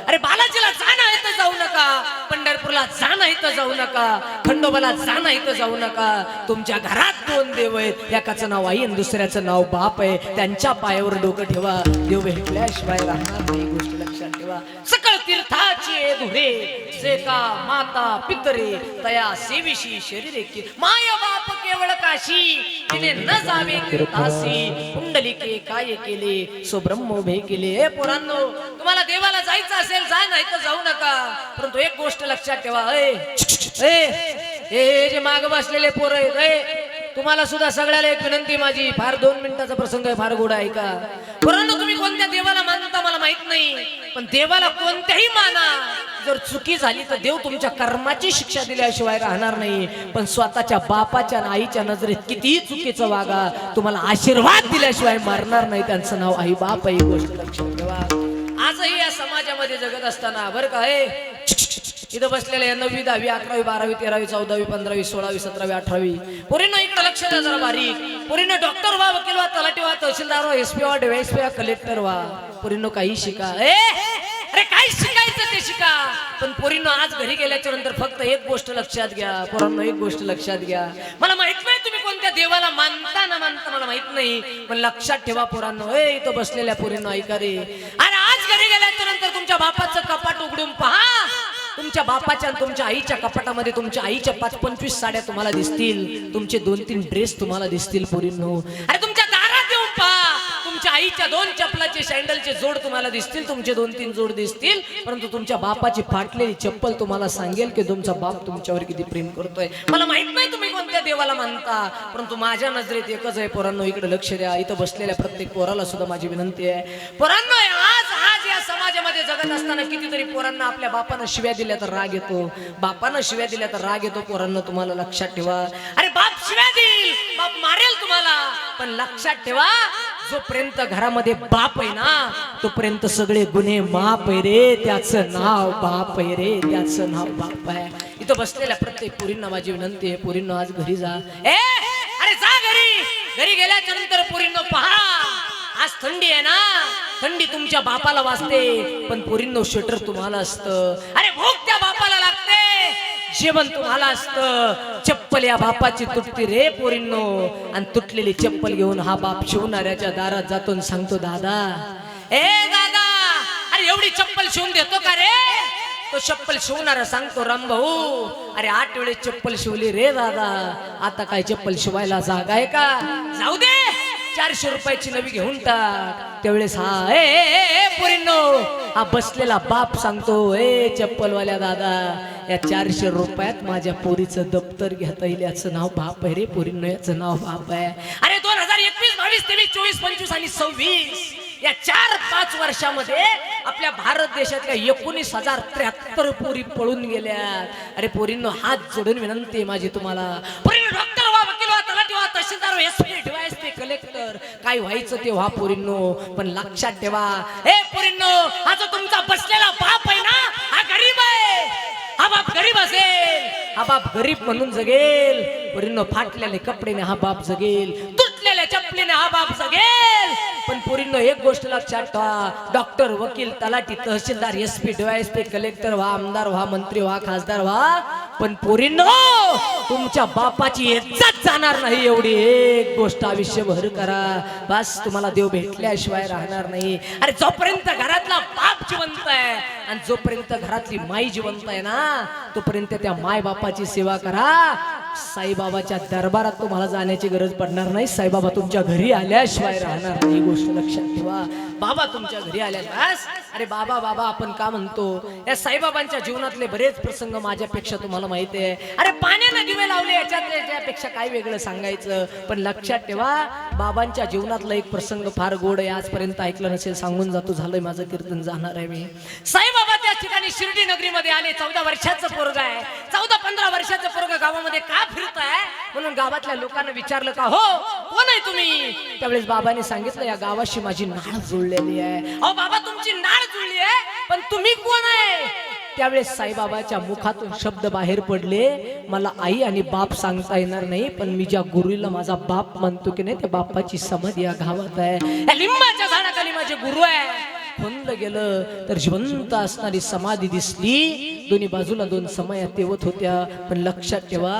अरे बालाजीला जाणं आहे तर जाऊ नका, पंढरपूरला जाणं आहे तर जाऊ नका, खंडोबाला जाणं आहे तर जाऊ नका. तुमच्या घरात दोन देव आहेत, एकाचं नाव आई आणि दुसऱ्याचं नाव बाप आहे. त्यांच्या पायावर डोकं ठेवा, देव भेटल्याशिवाय राहणार नाही. गोष्ट लक्षात ठेवा. सकळ तीर्थाचे धुरे जे का माता पितरे तया सेविशी शरीरे की माय बाप केवळ काशी तिने न जावे तीर्थासी. कुंडलिके काय केले सो ब्रह्म उभे केले. हे पोरांनो, तुम्हाला देवाला जायचं असेल जा, नाही तर जाऊ नका. परंतु एक गोष्ट लक्षात ठेवा, हे जे माग बसलेले पोरं आहेत, तुम्हाला सुद्धा सगळ्याला एक विनंती माझी, फार 2 मिनिटाचा प्रसंग आहे, फार गोड आहे का. परंतु तुम्ही कोणत्या देवाला मानता मला माहित नाही, पण देवाला कोणत्याही माना, जर चुकी झाली तर देव तुमच्या कर्माची शिक्षा दिल्याशिवाय राहणार नाही. पण स्वतःच्या बापाच्या आईच्या नजरेत कितीही चुकीचं वागा, तुम्हाला आशीर्वाद दिल्याशिवाय मारणार नाही. त्यांचं नाव आई बाप आहे. गोष्ट लक्षात ठेवा. आजही या समाजामध्ये जगत असताना बरं का, इथं बसलेले 9वी 10वी 11वी 12वी 13वी 14वी 15वी 16वी 17वी 18वी पोरींनो इकडे लक्ष द्या जरा बारीक. पोरींनो डॉक्टर व्हा, वकील व्हा, तलाठी व्हा, तहसीलदार व्हा, एसपी व्हा, डीवायएसपी व्हा, कलेक्टर व्हा. पोरींनो काही शिका. अरे काय शिकायचं ते शिका. पण पोरींनो आज घरी गेल्याच्या नंतर फक्त एक गोष्ट लक्षात घ्या. पोरांनो एक गोष्ट लक्षात घ्या, मला माहित नाही तुम्ही कोणत्या देवाला मानता ना मानता मला माहित नाही, पण लक्षात ठेवा पोरांनो, इथं बसलेल्या पोरींनो ऐका रे. आणि आज घरी गेल्याच्या नंतर तुमच्या बापाचं कपाट उघडून पहा. तुमच्या बापाच्या आणि तुमच्या आईच्या कपाटामध्ये तुमच्या आईच्या 5-25 साड्या तुम्हाला दिसतील, तुमचे 2-3 ड्रेस तुम्हाला दिसतील पोरींनो. अरे तुमच्या दारात येऊन पहा, तुमच्या आईच्या 2 चप्पलाचे सँडलचे जोड तुम्हाला दिसतील, तुमचे 2-3 जोड दिसतील. परंतु तुमच्या बापाची फाटलेली चप्पल तुम्हाला सांगेल की तुमचा बाप तुमच्यावर किती प्रेम करतोय. मला माहित नाही तुम्ही कोणत्या देवाला मानता, परंतु माझ्या नजरेत एकच आहे पोरांनो, इकडे लक्ष द्या. इथं बसलेल्या प्रत्येक पोराला सुद्धा माझी विनंती आहे. पोरांनो आज या समाजामध्ये जगत असताना कितीतरी पोरांना आपल्या बापानं शिव्या दिल्या तर राग येतो, बापानं शिव्या दिल्या तर राग येतो. पोरांनो तुम्हाला लक्षात ठेवा, अरे बाप शिव्या देईल, बाप मारेल तुम्हाला, पण लक्षात ठेवा जोपर्यंत घरामध्ये बाप आहे ना तोपर्यंत सगळे गुन्हे माफ आहे रे. त्याचं नाव बाप आहे रे, त्याचं नाव बाप आहे. इथं बसलेल्या प्रत्येक पोरींना माझी विनंती आहे, पोरींनो आज घरी जा. अरे जा घरी. घरी गेल्याच्या नंतर पोरींनो पहा, आज थंडी आहे ना, थंडी तुमच्या बापाला वाजते पण पोरींनो स्वेटर तुम्हाला असतं. अरे भूक त्या बापाला लागते, जेवण तुम्हाला असतं. चप्पल या बापाची तुटती रे पोरींनो, आणि तुटलेली चप्पल घेऊन हा बाप शिवणाऱ्याच्या दारात जातो आणि सांगतो, दादा ए दादा, अरे एवढी चप्पल शिवून देतो का रे? तो चप्पल शिवणारा सांगतो, राम भाऊ अरे 8 वेळेस चप्पल शिवली रे दादा, आता काय चप्पल शिवायला जागा आहे का? जाऊ दे 400 रुपयाची नवी घेऊन टाक. त्यावेळेस हा ए पोरींनो, हा बसलेला बाप सांगतो, ए चप्पलवाल्या दादा, या 400 रुपयात माझ्या पोरीचं दप्तर घेता येईल, याचं नाव बाप आहे रे पोरींनो, याचं नाव बाप आहे. अरे 2021, 22, 23, 24, 25 आणि 26 या 4-5 वर्षामध्ये आपल्या भारत देशातल्या 19,073 पोरी पळून गेल्यात. अरे पोरींनो, हात जोडून विनंती आहे माझी तुम्हाला, पोरींनो डॉक्टर व्हा, वकील व्हा, तलाठी व्हा, तहसीलदार व्हा, एसपी, डीवायएसपी, कलेक्टर, काय व्हायचं ते व्हा पोरींनो, पण लक्षात ठेवा ए पोरींनो, हा जो तुमचा बसलेला बाप आहे ना, हा गरीब आहे. हा बाप गरीब असेल, हा बाप गरीब म्हणून जगेल. पोरींनो, फाटलेले कपडेने हा बाप जगेल, तुटलेल्या चपलीने हा बाप जगेल. पण पोरींनो, एक गोष्ट लक्षात ठेवा, डॉक्टर, वकील, तलाठी, तहसीलदार, एसपी, डीवायएसपी, कलेक्टर व्हा, आमदार व्हा, मंत्री व्हा, खासदार व्हा, पण पोरींनो तुमच्या बापाची इज्जत जाणार नाही, एवढी एक गोष्ट आयुष्यभर करा. बस, तुम्हाला देव भेटल्याशिवाय राहणार नाही. अरे जोपर्यंत घरातला बाप जिवंत आहे आणि जोपर्यंत घरातली माई जिवंत आहे ना, तोपर्यंत त्या माय बापाची सेवा करा. साईबाबाच्या दरबारात तुम्हाला जाण्याची गरज पडणार नाही. साईबाबा तुमच्या घरी आल्याशिवाय राहणार नाही, गोष्ट लक्षात ठेवा. बाबा तुमच्या घरी आल्यास, अरे बाबा बाबा आपण का म्हणतो, या साईबाबांच्या जीवनातले बरेच प्रसंग माझ्यापेक्षा तुम्हाला माहिती आहे. अरे पाण्यानं दिवे लावले, याच्यापेक्षा काय वेगळं सांगायचं. पण लक्षात ठेवा, बाबांच्या जीवनातला एक प्रसंग फार गोड आहे, आजपर्यंत ऐकलं नसेल, सांगून जातो, झालंय माझं कीर्तन, जाणार आहे मी. साईबाबा त्या ठिकाणी शिर्डी नगरीमध्ये आले. 14 वर्षाचं पोरग आहे, 14-15 वर्षाचं पोरग गावामध्ये का फिरताय म्हणून गावातल्या लोकांना विचारलं, का हो कोण आहे तुम्ही? त्यावेळेस बाबांनी सांगितलं, या गावाशी माझी नाळ जुळलेली आहे. अहो बाबा, तुमची नाळ जुळली आहे, पण तुम्ही कोण आहे? त्यावेळेस साईबाबाच्या मुखातून शब्द बाहेर पडले, मला आई आणि बाप सांगता येणार नाही, पण मी ज्या गुरुला माझा बाप म्हणतो की नाही, त्या बापाची समाधी या गावात आहे. या लिंबाच्या झाडाखाली माझे गुरु आहे. खोनलं गेलं तर जिवंत असणारी समाधी दिसली. दोन्ही बाजूला 2 समया तेवत होत्या. पण लक्षात ठेवा,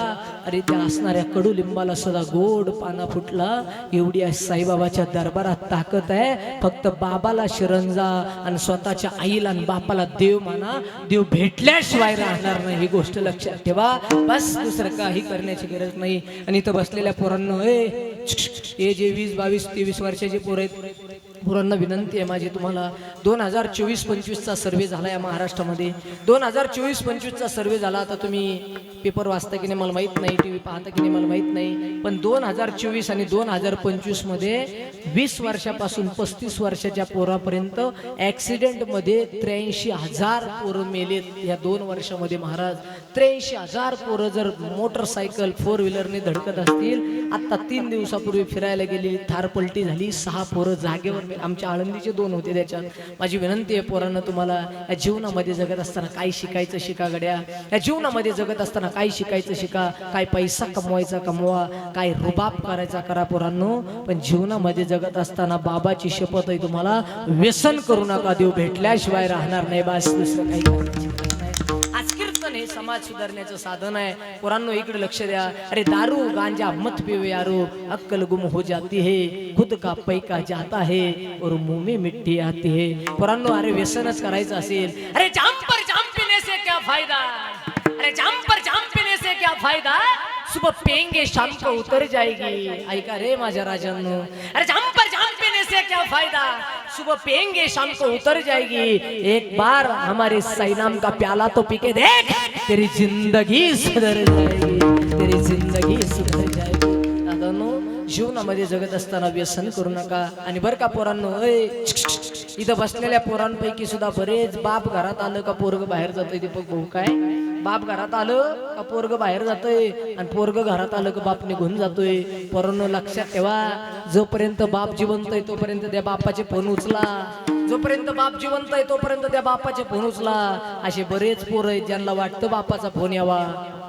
अरे त्या असणाऱ्या कडुलिंबाला सुद्धा गोड पाना फुटला. एवढी आहे साईबाबाच्या दरबारात ताकद आहे. फक्त बाबाला शरण जा आणि स्वतःच्या आईला आणि बापाला देव माना. देव भेटल्याशिवाय राहणार नाही, ही गोष्ट लक्षात ठेवा. बस, दुसरं काही करण्याची गरज नाही. आणि इथं बसलेल्या पोरांना, हे जे 20, 22, 23 वर्षाचे पोर आहेत, पोरांना विनंती आहे माझी तुम्हाला, 2024-25चा सर्वे झाला या महाराष्ट्रामध्ये. 2024-25चा सर्वे झाला. आता तुम्ही पेपर वाचता की नाही मला माहित नाही, टीव्ही पाहता की नाही मला माहित नाही, पण 2024 आणि 2025 मध्ये 20 वर्षापासून 35 वर्षाच्या पोरापर्यंत ऍक्सिडेंटमध्ये 83,000 पोरं मेलेत या 2 वर्षामध्ये. महाराज, 83,000 पोरं जर मोटरसायकल 4 व्हीलरने धडकत असतील. आता 3 दिवसापूर्वी फिरायला गेली, थार पलटी झाली, 6 पोरं जागेवर. आमच्या आळंदीचे 2 होते त्याच्यात. माझी विनंती आहे पोरांना तुम्हाला, या जीवनामध्ये जगत असताना काय शिकायचं शिका गड्या. या जीवनामध्ये जगत असताना काय शिकायचं शिका. काय पैसा कमवायचा कमवा, काय रुबाब करायचा करा पोरांनो. पण जीवनामध्ये जगत असताना बाबाची शपथ आहे तुम्हाला, व्यसन करू नका, देव भेटल्याशिवाय राहणार नाही. बस, दुसरं काही करायचं नाही. आज कीर्तन हे समाज सुधारण्याचं साधन आहे. पोरांनो इकडे लक्ष द्या. अरे दारू गांजा मत पिवे यारो, अक्कल गुम हो जाती है, खुद का पैका जाता है और मुंह में मिट्टी आती है. पोरांनो, अरे व्यसनच करायचं असेल, अरे जाम पर जाम पीने से क्या फायदा, अरे जाम पर जाम पीने से क्या फायदा, सुबह पिएंगे शाम को उतर जाएगी. ऐका रे माझ्या राजांनो, अरे जाम पर जाम पीने से क्या फायदा, सुबह पिएंगे शाम को उतर जाएगी. एक बार हमारे साई नाम का प्याला तो पी के देख, तेरी जिंदगी सुधर जाएगी, तेरी जिंदगी सुधर जाएगी. दादांनो, जीवनामध्ये जगत असताना व्यसन करू नका. आणि बरं का पोरांनो, इथं बसलेल्या पोरांपैकी सुद्धा बरेच बाप घरात आलं का पोरग बाहेर जातोय. दीपक भाऊ, काय बाप घरात आलं का पोरग बाहेर जातोय, आणि पोरग घरात आलं का बाप निघून जातोय. पोरांनो लक्षात ठेवा, जोपर्यंत बाप जिवंत आहे तोपर्यंत त्या बापाचे फोन उचला. जोपर्यंत बाप जिवंत आहे तोपर्यंत त्या बापाचे फोन उचला. असे बरेच पोरं आहेत ज्यांना वाटतं बापाचा फोन यावा,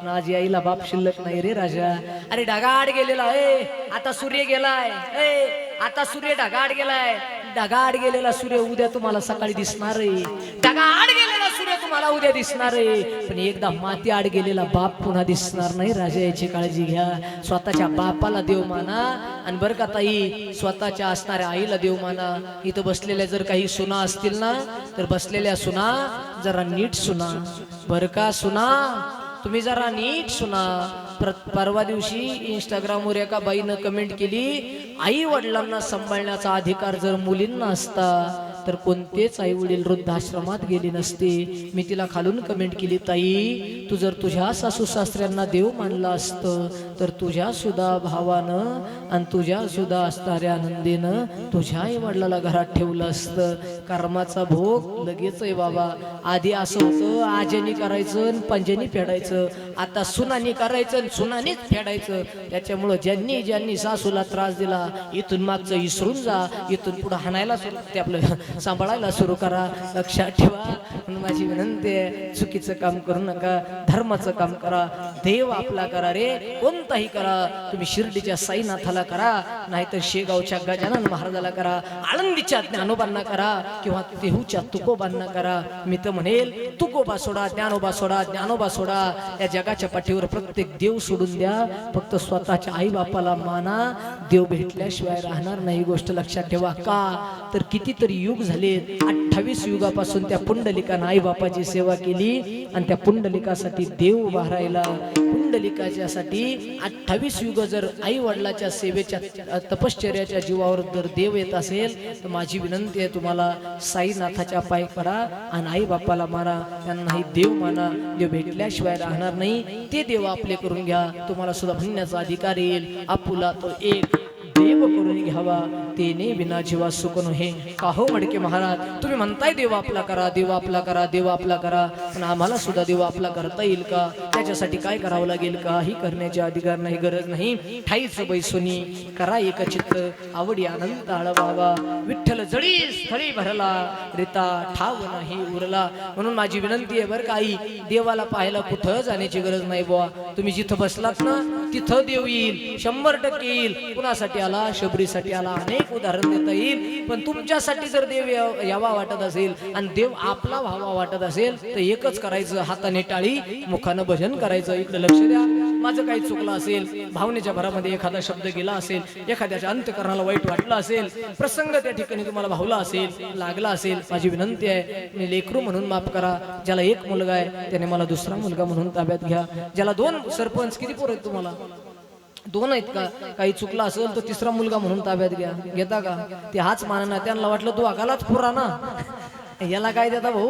आज यायला बाप शिल्लक नाही रे राजा. अरे ढगाड गेलेला आहे, आता सूर्य गेलाय, आता सूर्य ढगाड गेलाय. ढगाआड गेलेला सूर्य उद्या तुम्हाला सकाळी दिसणार आहे. ढगाआड गेलेला सूर्य तुम्हाला उद्या दिसणार आहे. पण एकदा माती आड गेलेला बाप पुन्हा दिसणार नाही. राजा याची काळजी घ्या. स्वतःच्या बापाला देव माना. आणि बरं का ताई, स्वतःच्या असणाऱ्या आईला देव माना. इथं बसलेल्या जर काही सुना असतील ना, तर बसलेल्या सुना जरा नीट सुना. बरं का सुना, तुम्ही जरा नीट सुना. परवा दिवशी इंस्टाग्रामवर एका बाईनं कमेंट केली, आई वडिलांना सांभाळण्याचा अधिकार जर मुलींना असता तर कोणतेच आई वडील वृद्धाश्रमात गेले नसते. मी तिला खालून कमेंट केली, ताई तू जर तुझ्या सासू सासऱ्यांना देव मानला असतं तर तुझ्या सुद्धा भावानं आणि तुझ्या सुद्धा असणाऱ्या आनंदीनं तुझ्या आई वडिलाला घरात ठेवलं असतं. कर्माचा भोग लगेच आहे बाबा. आधी असं होतं, आज्यानी करायचं आणि पंजानी फेडायचं. आता सुनानी करायचं आणि सुनानीच फेडायचं. त्याच्यामुळं ज्यांनी ज्यांनी सासूला त्रास दिला, इथून मागचं विसरून जा. इथून पुढे हाणायला सुरू, ते आपलं सांभाळायला सुरू करा. लक्षात ठेवा. म्हणून माझी विनंती आहे, चुकीचं काम करू नका, धर्माचं काम करा. देव आपला करा रे, कोणताही करा. तुम्ही शिर्डीच्या साईनाथाला करा, नाहीतर शेगावच्या गजानन महाराजाला करा, आळंदीच्या ज्ञानोबांना करा, किंवा देहूच्या तुकोबांना करा. मी तर म्हणेल, तुकोबा सोडा, ज्ञानोबा सोडा, ज्ञानोबा सोडा. या जगाच्या पाठीवर प्रत्येक देव सोडून द्या. फक्त स्वतःच्या आई बापाला माना. देव भेटल्याशिवाय राहणार नाही. गोष्ट लक्षात ठेवा. का तर कितीतरी युग झाले, 28 युगापासून त्या पुंडलिकानं आई बापाची सेवा केली आणि त्या पुंडलिकासाठी देव उभा राहिला. पुंडलिकाच्यासाठी 28 युग जर आई वडिलाच्या सेवेच्या तपश्चर्याच्या जीवावर जर देव येत असेल तर माझी विनंती आहे तुम्हाला, साईनाथाच्या पाय पडा आणि आई बापाला मारा. त्यांनाही देव माना. देव भेटल्याशिवाय राहणार नाही. ते देव आपले करून घ्या. तुम्हाला सुद्धा म्हणण्याचा अधिकार येईल, आपुला तो एक देव करून घ्यावा, तेने विना जीवा सुख नहे. काहो मडके महाराज, तुम्ही म्हणताय देव आपला करा, देव आपला करा, देव आपला करा, पण आम्हाला सुद्धा देव आपला करता येईल का? त्याच्यासाठी काय करावं लागेल? काही करण्याचे अधिकार नाही, गरज नाही. ठाईच बैसोनी करा एक चित्त, आवडी आनंद आळवावा. विठ्ठल जळी स्थळी भरला, रिता ठाव नाही उरला. म्हणून माझी विनंती आहे बरं का आई, देवाला पाहायला कुठं जाण्याची गरज नाही बुवा. तुम्ही जिथं बसलात ना तिथं देव येईल, 100% येईल. कुणासाठी आला? शबरीसाठी आला. अनेक उदाहरण देता येईल. पण तुमच्यासाठी जर देव यावा वाटत असेल आणि देव आपला व्हावा वाटत असेल तर एकच करायचं, हाताने टाळी, मुखानं भजन करायचं. इकडे लक्ष द्या. माझं काही चुकलं असेल, भावनेच्या भरामध्ये एखादा शब्द गेला असेल, एखाद्याच्या अंतकरणाला वाईट वाटलं असेल, प्रसंग त्या ठिकाणी तुम्हाला भावला असेल, लागला असेल, माझी विनंती आहे, मी लेकरू म्हणून माफ करा. ज्याला एक मुलगा आहे त्याने मला दुसरा मुलगा म्हणून ताब्यात घ्या. ज्याला 2 सरपंच, किती पोर आहेत तुम्हाला? 2 आहेत का? काही चुकला असेल तर तिसरा मुलगा म्हणून ताब्यात घ्या. घेता का? ते हाच माना. त्यांना वाटलं तू अकालाच पुरा ना, याला काय देता भाऊ?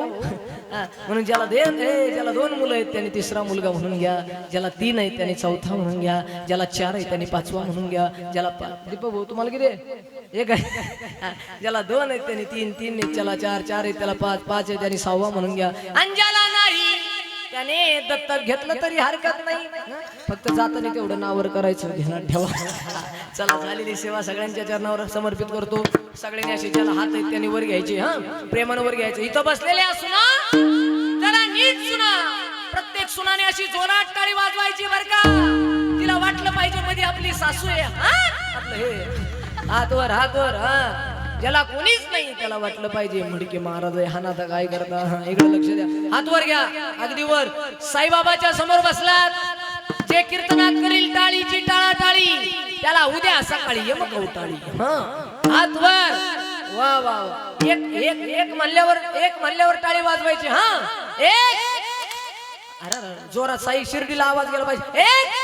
म्हणून ज्याला 2 मुलं आहेत त्याने तिसरा मुलगा म्हणून घ्या. ज्याला 3 आहेत त्याने चौथा म्हणून घ्या. ज्याला 4 आहेत त्याने 5वा म्हणून घ्या. ज्याला दीपक भाऊ तुम्हाला किती एक आहे? ज्याला 2 आहेत त्याने 3 आहेत, ज्याला 4 आहेत त्याला 5 आहेत त्याने 6वा म्हणून घ्या. आणि ज्याला नाही त्याने दत्तक घेतलं तरी हरकत नाही. फक्त जाताना तेवढं नावर करायचं, ध्यानात ठेवा. चला, झालेली सेवा सगळ्यांच्या चरणावर समर्पित करतो. सगळ्यांनी अशी ज्याला हात आहेत त्यांनी वर घ्यायचे, हा प्रेमानं वर घ्यायचं. इथं बसलेल्या सुना जरा नीट सुना. प्रत्येक सुनाने अशी जोरात टाळी वाजवायची बर का. तिला वाटलं पाहिजे मध्ये आपली सासू आहे. आपलं हे हात वर, हात वर. ज्याला कोणीच नाही त्याला वाटलं पाहिजे मडके महाराज आहे. हा ना काय करता? इकडे लक्ष द्या. हात वर घ्या, अगदी वर. साईबाबाच्या समोर बसलात. जे कीर्तनात करील टाळीची टाळाटाळी, त्याला उद्या सकाळी यमक उताळी. हात वर. वा वा वा. एक म्हणल्यावर टाळी वाजवायची. एक. अरे जोरात साई शिर्डीला आवाज गेला पाहिजे. एक.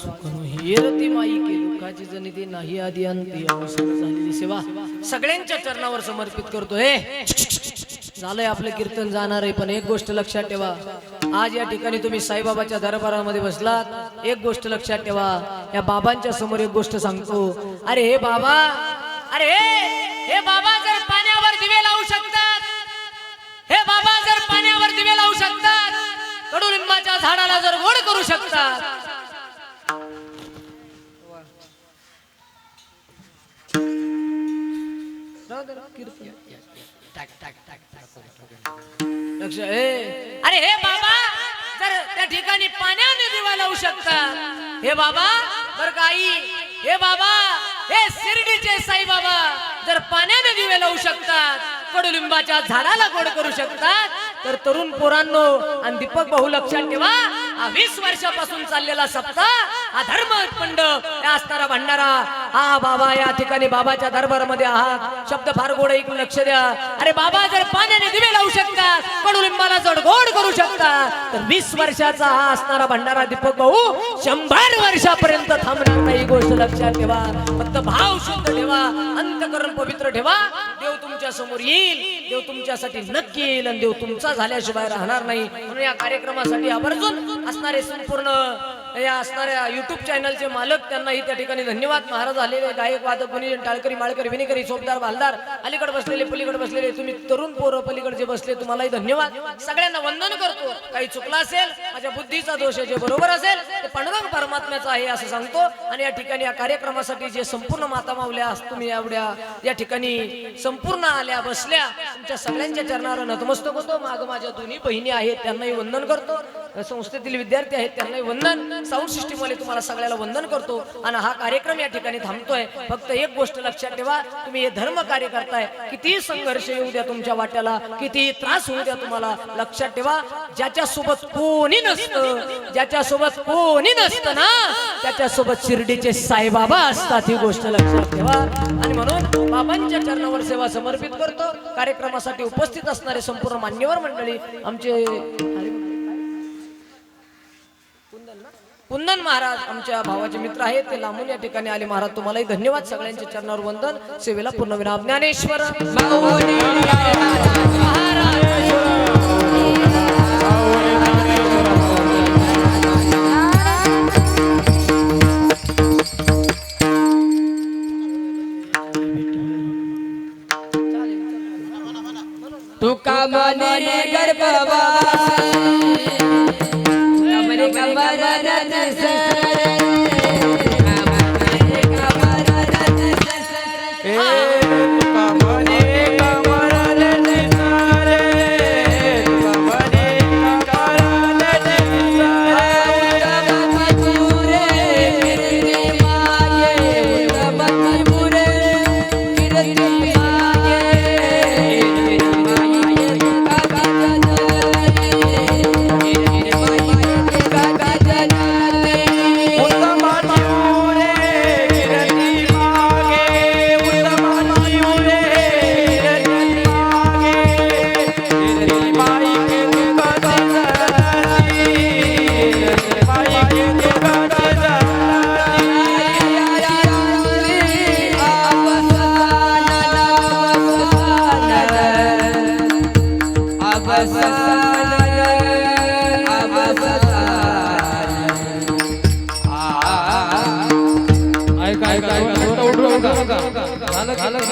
सुखनो हिरती माई के दुःखाची जनिती नाही आदी अंती अवसान झालेली सेवा सगळ्यांच्या चरणावर समर्पित करतोय. झालंय आपलं कीर्तन जाणार आहे, पण एक गोष्ट लक्षात ठेवा. आज या ठिकाणी तुम्ही साईबाबाच्या दरबारामध्ये बसलात. एक गोष्ट लक्षात ठेवा, या बाबांच्या समोर एक गोष्ट सांगतो. अरे हे बाबा, अरे हे बाबा जर पाण्यावर दिवे लावू शकतात, हे बाबा जर पाण्यावर दिवे लावू शकतात, कडुलिंबाच्या झाडाला जर गोड करू शकतात, अरे हे बाबा जर त्या ठिकाणी पाण्याने दिवा लावू शकतात, हे बाबा बर काही, हे बाबा हे शिर्डीचे साईबाबा जर पाण्याने दिवे लावू शकतात, कडुलिंबाच्या झाडाला गोड करू शकतात, तर तरुण पोरांनो आणि दीपक भाऊ लक्षात ठेवा. हा 20 वर्षापासून चाललेला सप्ताह हा धर्म मंडप असणारा भंडारा, हा बाबा या ठिकाणी बाबाच्या दरबारामध्ये आहात. शब्द फार गोड ऐकून लक्ष द्या. अरे बाबा जर पाण्याने दिवे लावू शकतात, कडुलिंबाला जड गोड करू शकतात, तर 20 वर्षाचा हा असणारा भंडारा दीपक भाऊ 100 वर्षापर्यंत थांबणार नाही. ही गोष्ट लक्षात ठेवा. फक्त भाव शुद्ध ठेवा, अंतःकरण पवित्र ठेवा. देव तुमच्या समोर येईल, देव तुमच्यासाठी नक्की येईल आणि देव तुमचा झाल्याशिवाय राहणार नाही. म्हणून या कार्यक्रमासाठी आवर्जून असणारे संपूर्ण या असणाऱ्या युट्यूब चॅनलचे मालक त्यांनाही त्या ठिकाणी धन्यवाद. महाराज आलेले गायक वादक गुणी टाळकरी माळकरी विनेकरी सोपदार बालदार अलीकडे बसलेले पलीकडे बसलेले तुम्ही तरुण पोरं पलीकडे बसले तुम्हालाही धन्यवाद. सगळ्यांना वंदन करतो. काही चुकलं असेल, माझ्या बुद्धीचा दोष आहे, जे बरोबर असेल ते पांडुरंग परमात्म्याचा आहे असं सांगतो. आणि या ठिकाणी या कार्यक्रमासाठी जे संपूर्ण माता मावल्या तुम्ही एवढ्या या ठिकाणी संपूर्ण आल्या बसल्या, तुमच्या सगळ्यांच्या चरणावर नतमस्तक होतो. माग माझ्या दोन्ही बहिणी आहेत त्यांनाही वंदन करतो. संस्थेतील विद्यार्थी आहेत त्यांनाही वंदन. साऊंड सिस्टीम वाले तुम्हाला सगळ्याला वंदन करतो. आणि हा कार्यक्रम या ठिकाणी थांबतोय. फक्त एक गोष्ट लक्षात ठेवा, तुम्ही हे धर्म कार्य करताय, किती संघर्ष येऊ द्या तुमच्या वाट्याला, किती त्रास होऊ द्या तुम्हाला, लक्षात ठेवा ज्याच्यासोबत कोणी नसतं, ज्याच्यासोबत कोणी नसतं ना, त्याच्यासोबत शिर्डीचे साईबाबा असतात. ही गोष्ट लक्षात ठेवा. आणि म्हणून बाबांच्या चरणावर सेवा समर्पित करतो. कार्यक्रमासाठी उपस्थित असणारे संपूर्ण मान्यवर मंडळी, आमचे कुंदन महाराज आमच्या भावाचे मित्र आहेत, ते लांबून या ठिकाणी आले. महाराज तुम्हालाही धन्यवाद. सगळ्यांच्या चरणावर वंदन. सेवेला पूर्ण विराम. ज्ञानेश्वर तुका मने गर्भवासी कमरे कमर रत सरे झालं